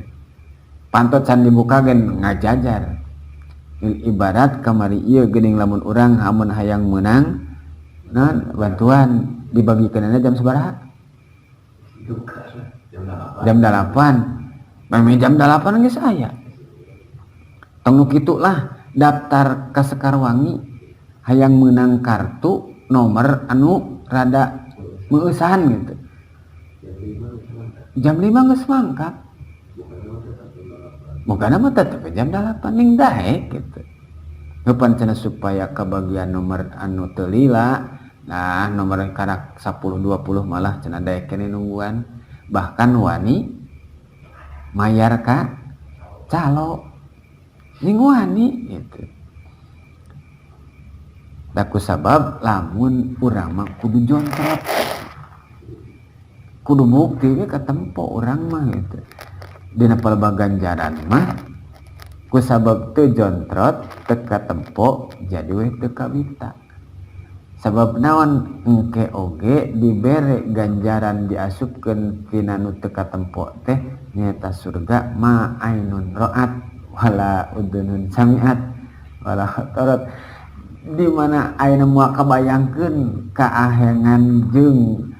pantot can dibuka gen ngajajar ibarat kamari ieu geuning lamun urang hamun hayang meunang naon bantuan dibagikeunana jam sabaraha jam 8 mami jam 8 geus aya tong nu kitu lah daftar ka Sekarwangi hayang meunang kartu nomor anu rada meueusan gitu jam 5 geus mangkat mugana mah tetep jam 8 ning daek gitu heupan cenah supaya kabagian nomor anu teu lila nah nomor karak 10 20 malah cenah daek keneh nungguan bahkan wani mayar ka calo ning wani gitu da kusabab lamun urang mah kudu jontrot kudu bukti ge katempo urang mah gitu dina palebah ganjaran mah kusabab teu jontrot teu katempo jadi we teu kabita sabab naon engke oge dibere ganjaran diasupkeun tina nu teu katempo teh nyaeta surga ma ainun ra'at wala udunun sami'at wala khatarat di mana ayeuna moal kabayangkeun kaahengan jeung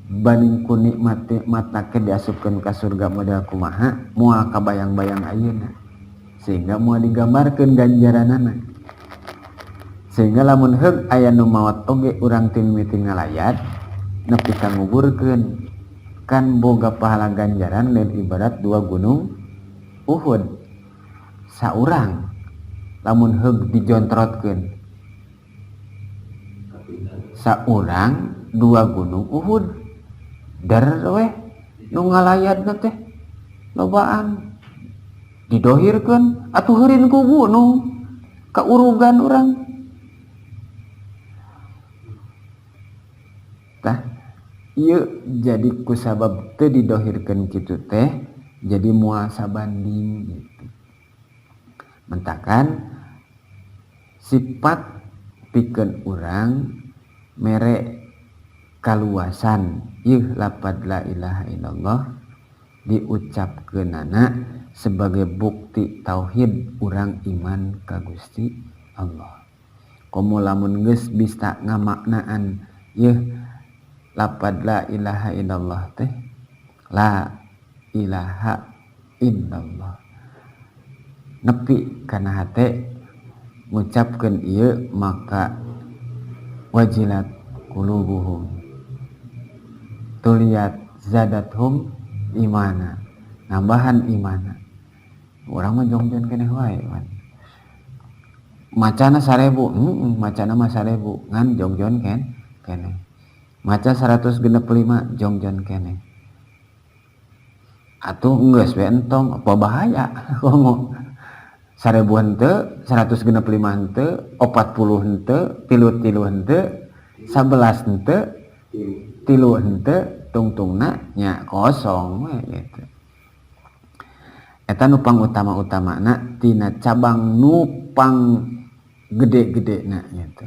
baning ku nikmatna ke diasupkeun ka surga model kumaha moal kabayang-bayang ayeuna sehingga moal digambarkeun ganjaranana sehingga lamun heug aya nu maot oge urang teu mimiti ngalayat nepi ka nguburkeun kan boga pahala ganjaran lain ibarat 2 gunung Uhud saurang lamun heug dijontrotkeun saurang 2 gunung Uhud dar we nu ngalayatna teh lobaan didohirkeun atuh heureun ku gunung kaurugan urang tah ieu jadi kusabab teu didohirkeun kitu teh jadi moal sabanding gitu mentakan sifat pikeun urang mere kaluasan ieu lapad la ilaha illallah diucapkeunana sebagai bukti tauhid urang iman ka Gusti Allah. Komo lamun geus bisa ngamaknaan ieu lapad la ilaha illallah teh la ilaha illallah nepi kana hate ngucapkeun ieu maka wajilat qulubuhum tuliyat zadathum imana nambahan imana urang mah jongjon keneh wae macana 1000 macana mah 1000 ngan jongjon keneh maca 165 jongjon keneh atuh geus we entong apa bahaya komo 1000 henteu 165 henteu 40 henteu 33 henteu 11 henteu 3 henteu tungtungna nya kosong we gitu eta nu pangutama-utamana tina cabang nupang gede-gedena gitu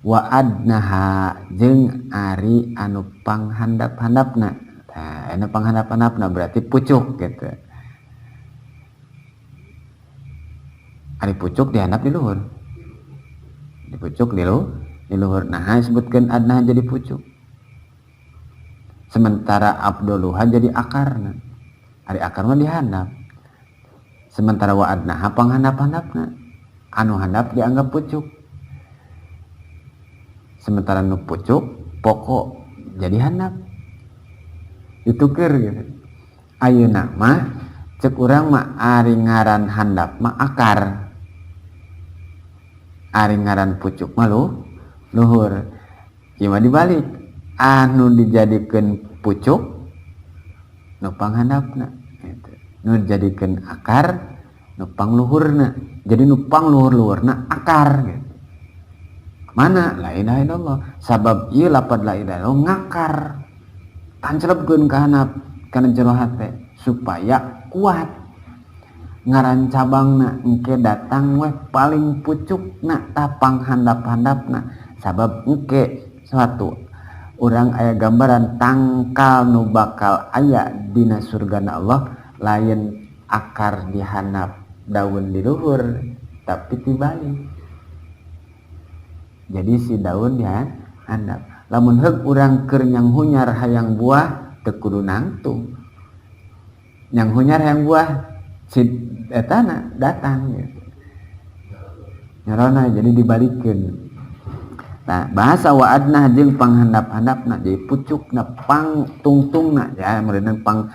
wa adnaha jeung ari anu panghandap-handapna tah anu panghandap-handapna berarti pucuk gitu ari pucuk dihandap di luhur di pucuk di luhur nah disebutkeun adnaha jadi pucuk sementara abduluha jadi akarna ari akar mah dihandap sementara wa adnaha panghandap-handapna anu handap dianggap pucuk sementara nu pucuk pokok jadi handap dituker gitu ayeuna mah cek urang mah ari ngaran handap mah akar ari ngaran pucuk mah luhur ieu mah dibalik anu dijadikeun pucuk nu panghandapna gitu. Nu dijadikeun akar nu pangluhurna jadi nu pangluhur-luhurna akar gitu. Mana la ilaha illallah sabab ieu lapad la ilaha illallah ngakar tancelepkeun ka handap kana jero hate supaya kuat ngaran cabangna engke datang we paling pucukna tah panghandap-handapna sabab engke suatu urang aya gambaran tangkal nu bakal aya dina surgana Allah lain akar dihandap daun di luhur tapi tibalik jadi si daun dihandap lamun heug urang keur nyang hunyar hayang buah teu kudu nangtung nyang hunyar hayang buah si etana datang gitu nyarona jadi dibalikeun nah bahasa wa adnah jeung panghandap-handapna jadi pucukna pang tungtungna ya meureunna pang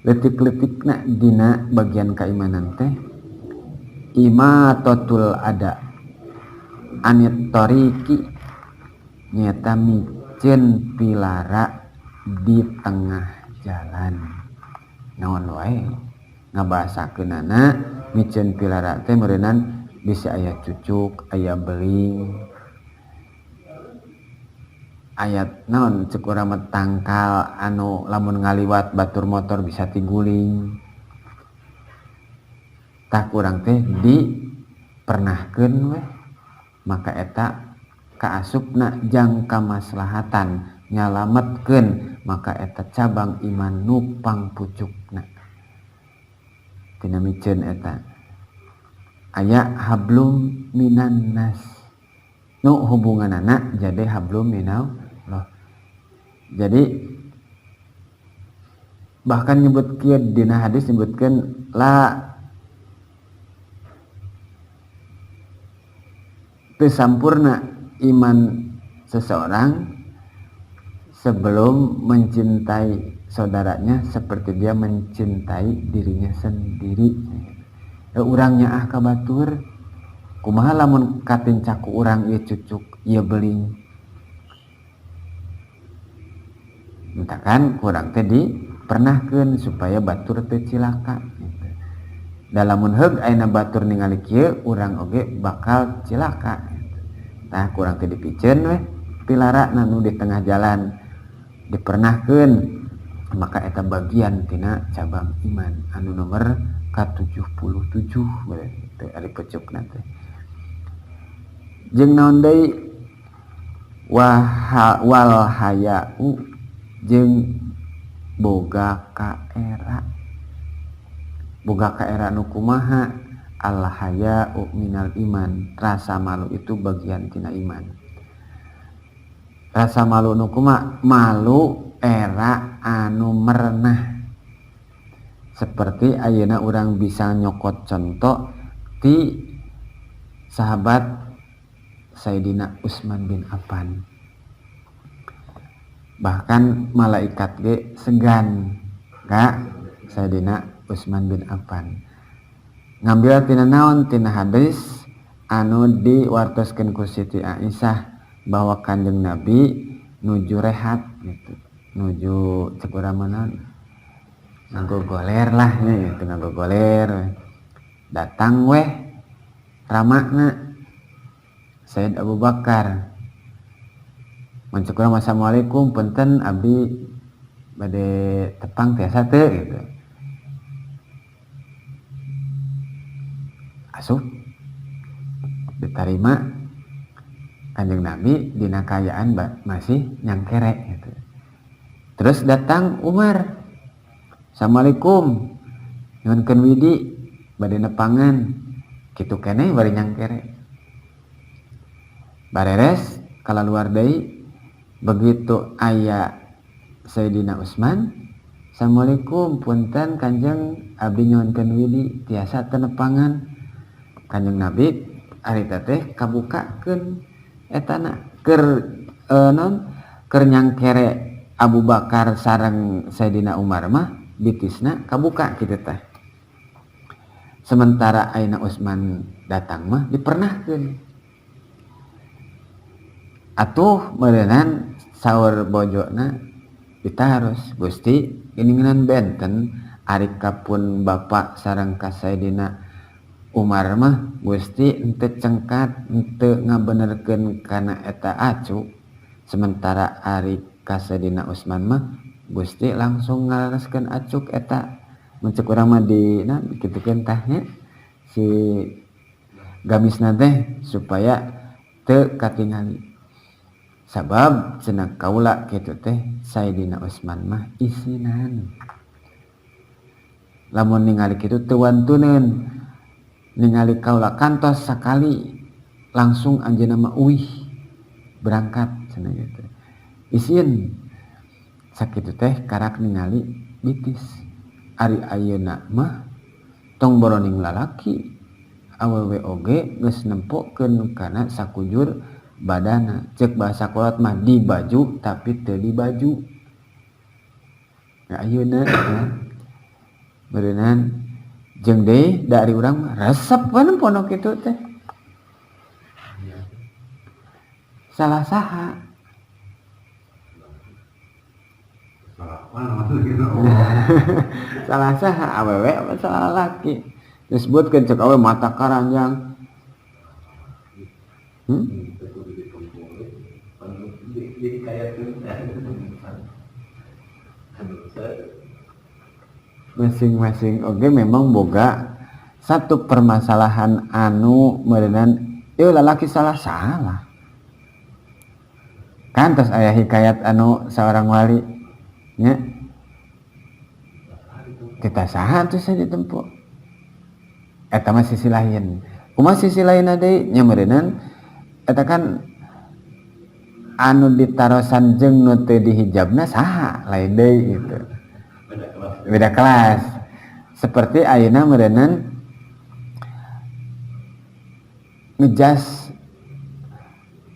letik-letikna dina bagian keimanan teh imatatul ada anit toriki nyata micen pilara di tengah jalan naon wae ngabasakeunana micen pilara teh meureunnan bisa aya cucuk aya beling ayat naon cek urang mah tangkal anu lamun ngaliwat batur motor bisa tiguling tak urang teh dipernahkeun we maka eta kaasupna jang kamaslahatan nyalametkeun maka eta cabang iman nupang pucukna tina miceun eta aya hablum minan nas nu hubunganana jadi hablum minallah. Jadi bahkan nyebutkeun dina hadis nyebutkeun la teu sampurna iman seseorang sebelum mencintai saudaranya seperti dia mencintai dirinya sendiri. Urangnya ka batur kumaha lamun katin caku urang ieu cucuk ieu beling. Mintakan kurang teh dipernahkeun supaya batur teu cilaka. Dalamun heug ayeuna batur ningali kieu urang oge bakal cilaka. Tah kurang teh dipiceun we pilara nu di tengah jalan dipernahkeun, maka eta bagian tina cabang iman anu nomor ka-77 berarti ari pecukna teh. Jeung naon deui wal haya'u jeung boga kaera. Boga kaera nu kumaha? Al haya'u minal iman. Rasa malu itu bagian tina iman. Rasa malu nu kumaha? Malu era anu merenah. Seperti ayeuna urang bisa nyokot contoh ti sahabat Sayyidina Utsman bin Affan. Bahkan malaikat ge segan ka Sayyidina Utsman bin Affan. Ngambil tina naon? Tina hadis anu diwartoskeun ku Siti Aisyah bahwa Kanjeng Nabi nuju rehat gitu. Nuju cek urang mana ngagogoler lah nya gitu, ngagogoler. Datang weh ramakna Sayyid Abu Bakar. Mencek urang assalamualaikum, punten abdi bade tepang tiasa teu gitu. Asup diterima Kanjeng Nabi dina kayaan masih nyangkere gitu. Terus datang Umar, assalamualaikum, nyuhunkeun widi bade nepangan, kitu keneh bari nyangkere. Bareres kalaluar deui begitu aya Sayyidina Utsman, assalamualaikum, punten Kanjeng abdi nyuhunkeun widi tiasa teu nepangan. Kanjeng Nabi arita teh kabukakeun etana keur keur nyangkere Abu Bakar sareng Sayyidina Umar mah bitisna kabuka kitu teh. Sementara ayeuna Utsman datang mah dipernahkeun. Atuh meureunnan saur bojona ditaros, Gusti geningan benten ari kapun Bapak sareng ka Sayyidina Umar mah Gusti henteu cengkat henteu ngabenerkeun kana eta acu. Sementara ari ka Sayyidina Utsman mah Gusti langsung ngalereskeun acuk eta. Muncul urang mah di kitukeun tah nya si gamisna teh supaya teu katingali. Sabab cenah kaula kitu teh Sayyidina Utsman mah isinan. Lamun ningali kitu teu wantuneun ningali kaula kantos sakali langsung anjeunna mah uih berangkat cenah gitu. Isin sakitu teh karak ningali bitis. Ari ayeuna mah tong boroning lalaki awewe oge geus nempokeun kana sakujur badana. Cek bahasa kolot mah di baju tapi teu di baju. Ya ayeuna beureunan jeung deui da ari urang mah resep pan pondok kitu teh. Salah saha? Salah saha awewe apa salah laki? Disebutkeun cek awewe mata karanjang. Masing-masing oge memang boga satu permasalahan anu meureunnan ieu lalaki salah kan. Tos aya hikayat anu saorang wali nya kita saha tuh saya ditempo eta mah sisi lain. kumaha sisi lainna deui nya meureunnan eta kan anu ditarosan jeung nu teu dihijabna saha lain deui gitu. Beda kelas. Seperti ayeuna meureunnan ngejas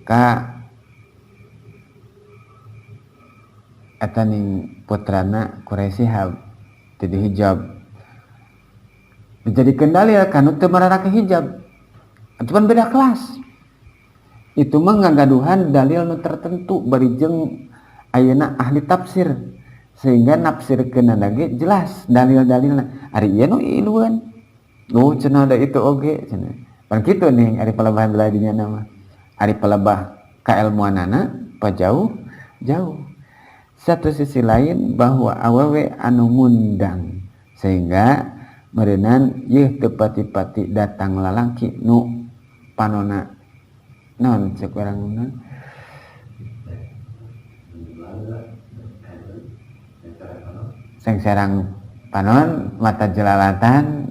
ka eta ning putrana Quraisy Shihab teu dihijab. Dijadikeun dalil kanu teu mararake hijab. Cuman beda kelas. Itu mah ngagaduhan dalil nu tertentu bari jeung ayeuna ahli tafsir sehingga nafsirkeun lagi jelas dalil-dalilna. Ari ieu nu iluan. Oh cenah da itu oge cenah. Pan kitu nih ari palebah bela dinya nama. Ari palebah kailmuanana pajauh jauh. Satu sisi lain bahwa awewe anu ngundang sehingga meureunnan yeuh teu pati-pati datang lalaki nu panona naon ceuk urangna sengserang panon mata jelalatan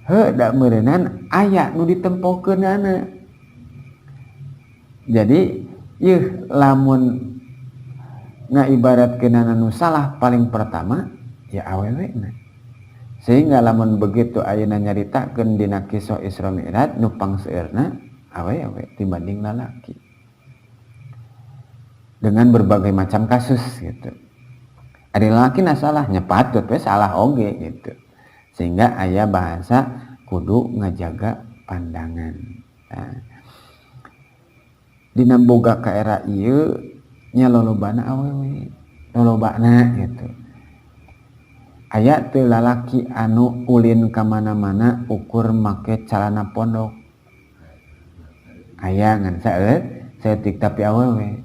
heuh da meureunnan aya nu ditempokeunana. Jadi yeuh lamun ngaibaratkeunana nu salah paling pertama ya awewena. Sehingga lamun begitu ayeuna nyaritakeun dina kisah Isra Mi'raj nu pangseueurna awewe dibanding lalaki. Dengan berbagai macam kasus gitu. Ada lalaki na salah nya patut we salah oge gitu. Sehingga aya bahasa kudu ngajaga pandangan. Nah, dina boga ka era ieu nya lolobana awewe, lolobana gitu. Aya teu lalaki anu ulin ka mana-mana ukur make calana pondok. Aya ngan saeutik tapi awewe.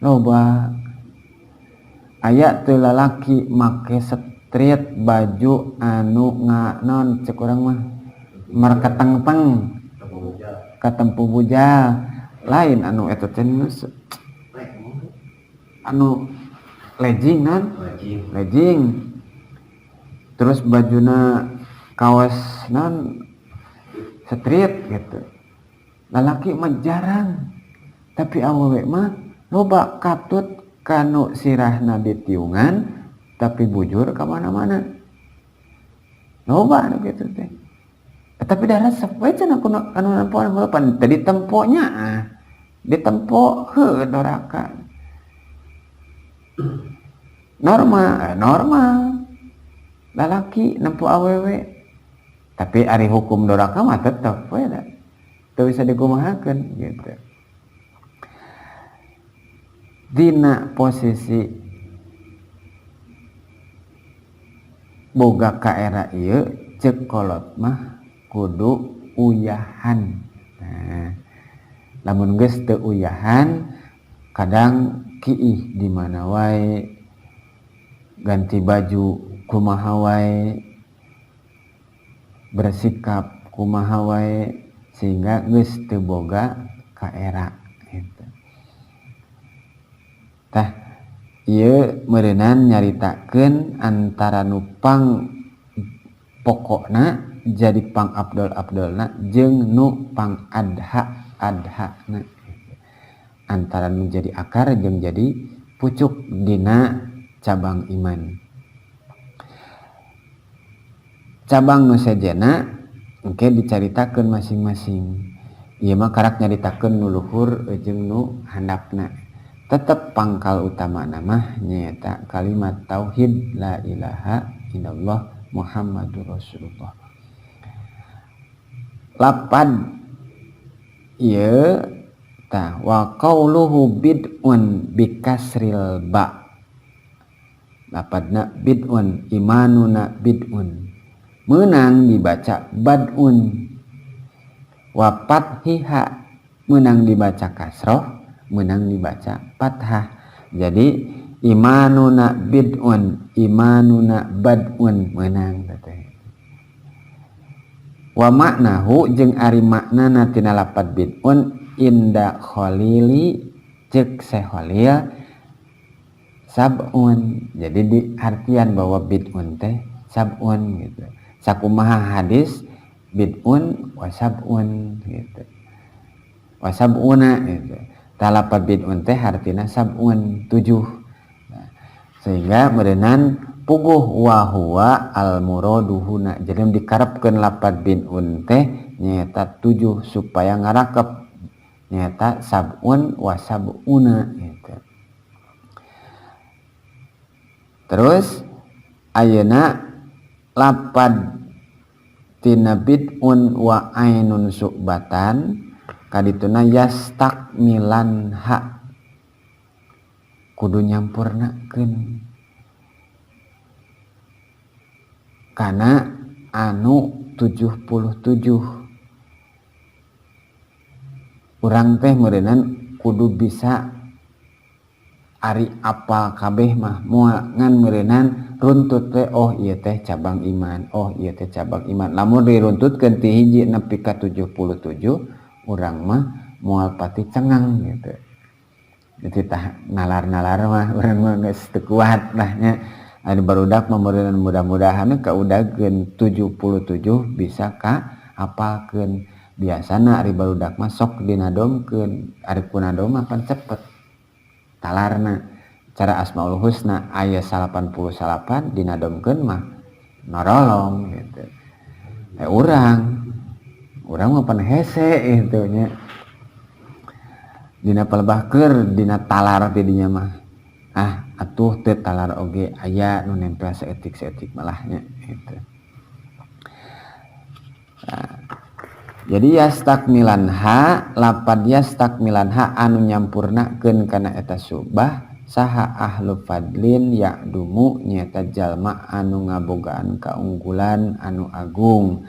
Loba. Aya teu lalaki make street baju anu nganon ceuk urang mah markatengteng katempu bujal lain anu eta teh anu legging non legging terus bajuna kaos non street gitu. Lalaki mah jarang tapi awewe mah loba katut kanu sirahna ditiungan tapi bujur ka mana-mana loba anu kitu teh. Tapi dah resep we cenah kanu nampoan pan tadi temponya ditempo heuh doraka normal lalaki nempo awewe tapi ari hukum doraka mah tetep we da teu bisa dikumahakeun gitu. Dina posisi boga ka era ieu ceuk kolot mah kudu uyahan. Nah, lamun geus teu uyahan kadang kiih di mana wae ganti baju kumaha wae bersikap kumaha wae sehingga geus teu boga ka era gitu. Tah ieu meureunnan nyaritakeun antara nupang pokokna jadi pang abdol-abdolna jeung nu pang adha-adhana antara nu jadi akar jeung jadi pucuk dina cabang iman. Cabang nu sejena engke dicaritakeun masing-masing. Ieu mah karak nyaritakeun nu luhur jeung nu handapna. Tetep pangkal utama mah nyaeta kalimat tauhid la ilaha illallah Muhammadur Rasulullah. Lapad ieu tah wa qauluhu bid'un bikasril ba. Lapadna bid'un imanuna bid'un. Menang dibaca bad'un. Wa fathiha menang dibaca kasroh, menang dibaca fathah. Jadi imanuna bid'un, imanuna bad'un menang teh. Wa maknahu jeung ari maknana tina lapad bid'un inda khalili cek seholil sab'un. Jadi di artian bahwa bid'un teh sab'un gitu. Sakumaha hadis bid'un wasab'un gitu. Wasab'una gitu. Talapad bid'un teh artina sab'un 7. Nah, sehingga meureunan puguh wa huwa al muraduhuna. Jadi dikarepkeun lapad bid'un teh nyaeta 7 supaya ngarakep nyaeta sab'un wasab'una gitu. Terus ayeuna lapad tina bid'un wa ainun su'batan kadituna yastakmilan ha kudu nyampurnakeun kana anu 77. Urang teh meureunan kudu bisa ari apal kabeh mah moal ngan meureunan runtut teh oh ieu teh cabang iman, oh ieu teh cabang iman. Lamun diruntutkeun ti hiji nepi ka 77 urang mah moal pati cengang gitu. Jadi tah nalar-nalar mah urang mah geus teu kuat lah nya. Anu barudak mah mudah-mudahan kaudageun 77 bisa ka apalkeun. Biasana ari barudak mah sok dinadomkeun, ari kunadom mah pan cepet. Talarna cara Asmaul Husna aya 88 dinadomkeun mah narolong gitu. Urang mah pan hese itu nya. Dina palebah keur dina talar teh dinya mah. Atuh teu talar oge aya nu nempel saeutik-saeutik malahnya gitu. Nah, jadi yastakmilan ha lapad yastakmilan ha anu nyampurnakeun kana eta subah saha ahlu fadlin ya'dumu nyaeta jalma anu ngabogaan kaunggulan anu agung.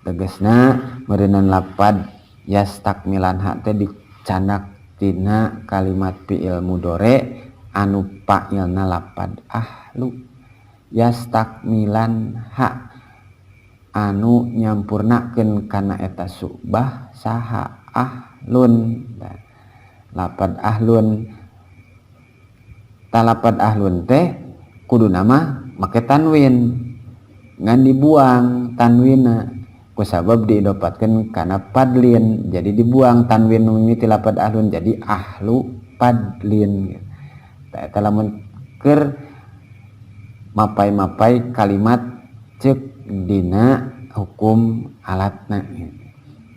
Tegasna meureunan lapad yastakmilan ha teh dicanak tina kalimat fi'il mudhari anu fa'ilna lapad ahlu. Yastakmilan ha anu nyampurnakeun kana eta subah saha ahlun. Lapad ahlun talapad ahlun teh kuduna mah make tanwin ngan dibuang tanwinna kusabab diidopatkeun kana padlin jadi dibuang tanwin nu mimiti lapad ahlun jadi ahlu padlin. Eta lamun keur mapai-mapai kalimat ceuk dina hukum alatna.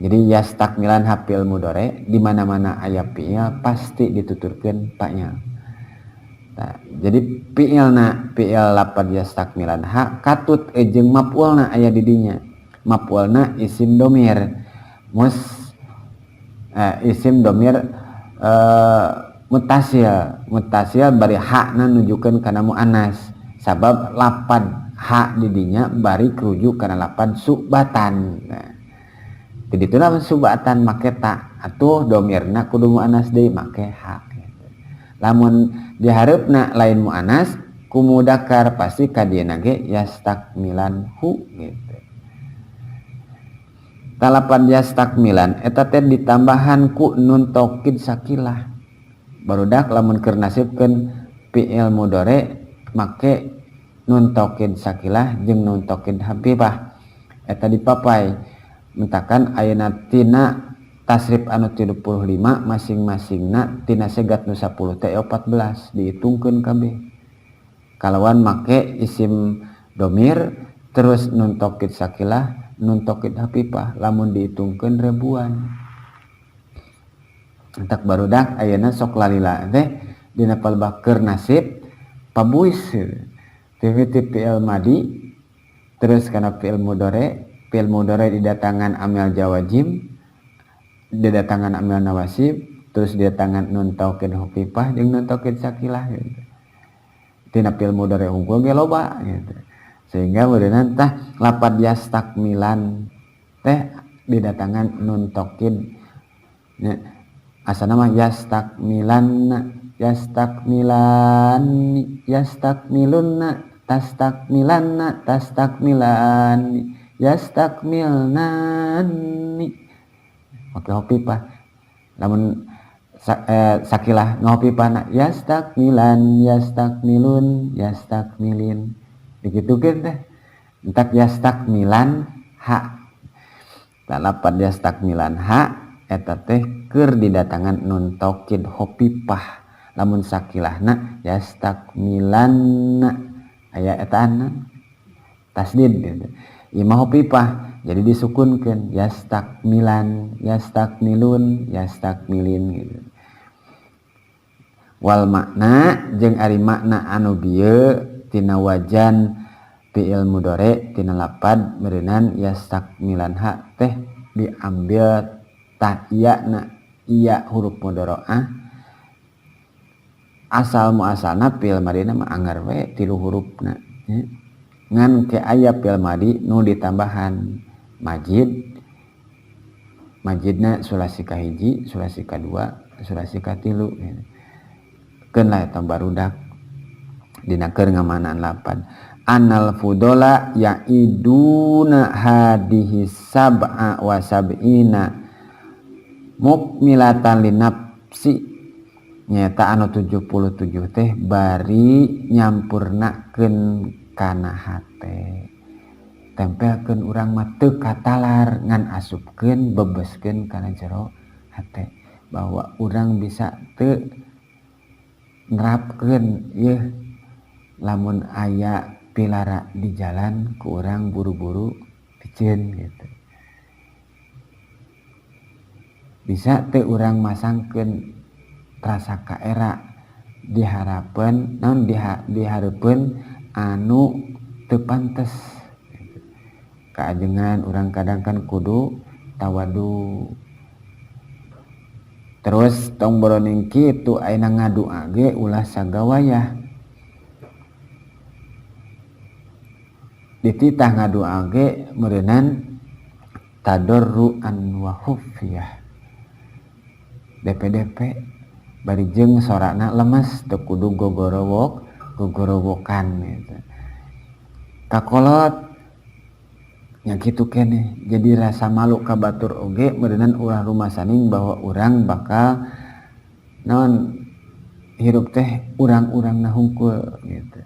Jadi yastakmilan hafil mudhari di mana-mana aya fi'il pasti dituturkeun fa'il. Nah, jadi fi'il lapad yastakmilan ha katut jeung maf'ulna aya di dinya. Maf'ulna isim domir. Isim domir mutasil bari hakna nunjukkeun kana muannas. Sabab lapad hak didinya bari kerujuk karena lapad subatan. Nah, jadi itu nama subatan make tak atuh domirna kudu muannas deui make hak. Lamun dihareupeuna lain muannas ku mudzakkar pasti kadieuna ge yastakmilan hu gitu. Talapad yastakmilan eta teh ditambahan ku nun taukid sakilah. Barudak lamun keur nasibkeun fi'il mudhari make nun taukid sakilah jeung nun taukid habibah eta dipapai mentakan ayeuna tina tasrif anu 35 masing-masingna tina segat nu 10 teh 14 dihitungkeun kabeh kalawan make isim domir terus nun taukid sakilah nun taukid habibah lamun dihitungkeun ribuan. Entak barudak ayeuna sok lalila teh dina palebah keur nasib pabuis Tiviti fi'il madi terus kana fi'il mudhari didatangan amil jawazim didatangan amil nawasib terus didatangan nun taukid hafifah jeung nun taukid sakilah gitu. Tina fi'il mudhari unggul ge loba gitu. Sehingga beuneunan tah lapad yastakmilan teh didatangan nun taukid nya asana mah yastakmilunna tastakmilan yastakmilnani oke hafifah lamun sakilah ngahafifahna yastakmilun yastakmilin begitukeun teh entak yastakmilan ha tak lapad yastakmilan ha eta teh keur didatangan nun taukid hopipah lamun sakilahna yastakmilanna aya etaan tasdid gitu. Imah hopipah jadi disukunkeun yastakmilan yastakmilun yastakmilin gitu. Wal makna jeung ari makna anu bieu tina wajan fi'il mudhari tina lapad meureunnan yastakmilan ha teh diambil ta iyana iya huruf mudhari'ah asal muasalna fi'il madina mah anggar we 3 hurufna ngan ke aya fi'il madi nu ditambahan majid majidna sulasi kahiji sulasi kadua sulasi katilu keun lah eta barudak dina keur ngamanaan lapad anal fudola yaiduna hadihi sab'a wa sab'ina mukmilatan linapsi nyata anu 77 teh bari nyampurnakeun kana hate tempelkeun urang mah teu katalar ngan asupkeun bebeskeun kana jero hate bahwa urang bisa teu nerapkeun ieu lamun aya pilara di jalan ku urang buru-buru piceun gitu bisa teu urang masangkeun rasa kaera diharapkeun naon dihareupeun anu teu pantes kaajengan urang kadang kan kudu tawadu terus tong boroning kitu ayeuna ngadua ge ulah sagawayah dititah ngadua ge meureunnan tadarruan wa khufiyah DP bari jeung sorana lemes teu kudu gogorowokan gitu kakolot nya kitu keneh jadi rasa malu ka batur oge meureunnan urang rumasaning bahwa urang bakal naon hirup teh urang-urang hungkul gitu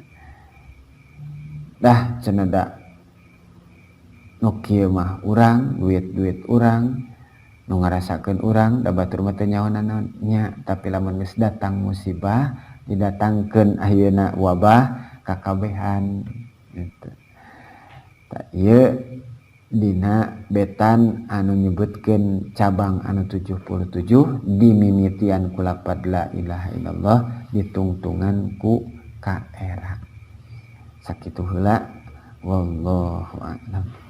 dah cenah nu kieu mah urang duit urang nu ngarasakeun urang da batur mah teu nyahonan nya tapi lamun geus datang musibah didatangkeun ayeuna wabah kakabehan gitu ta ieu dina betan anu nyebutkeun cabang anu 77 dimimitian ku lapad la ilaha illallah ditungtungan ku kaera sakitu heula wallahu a'lam.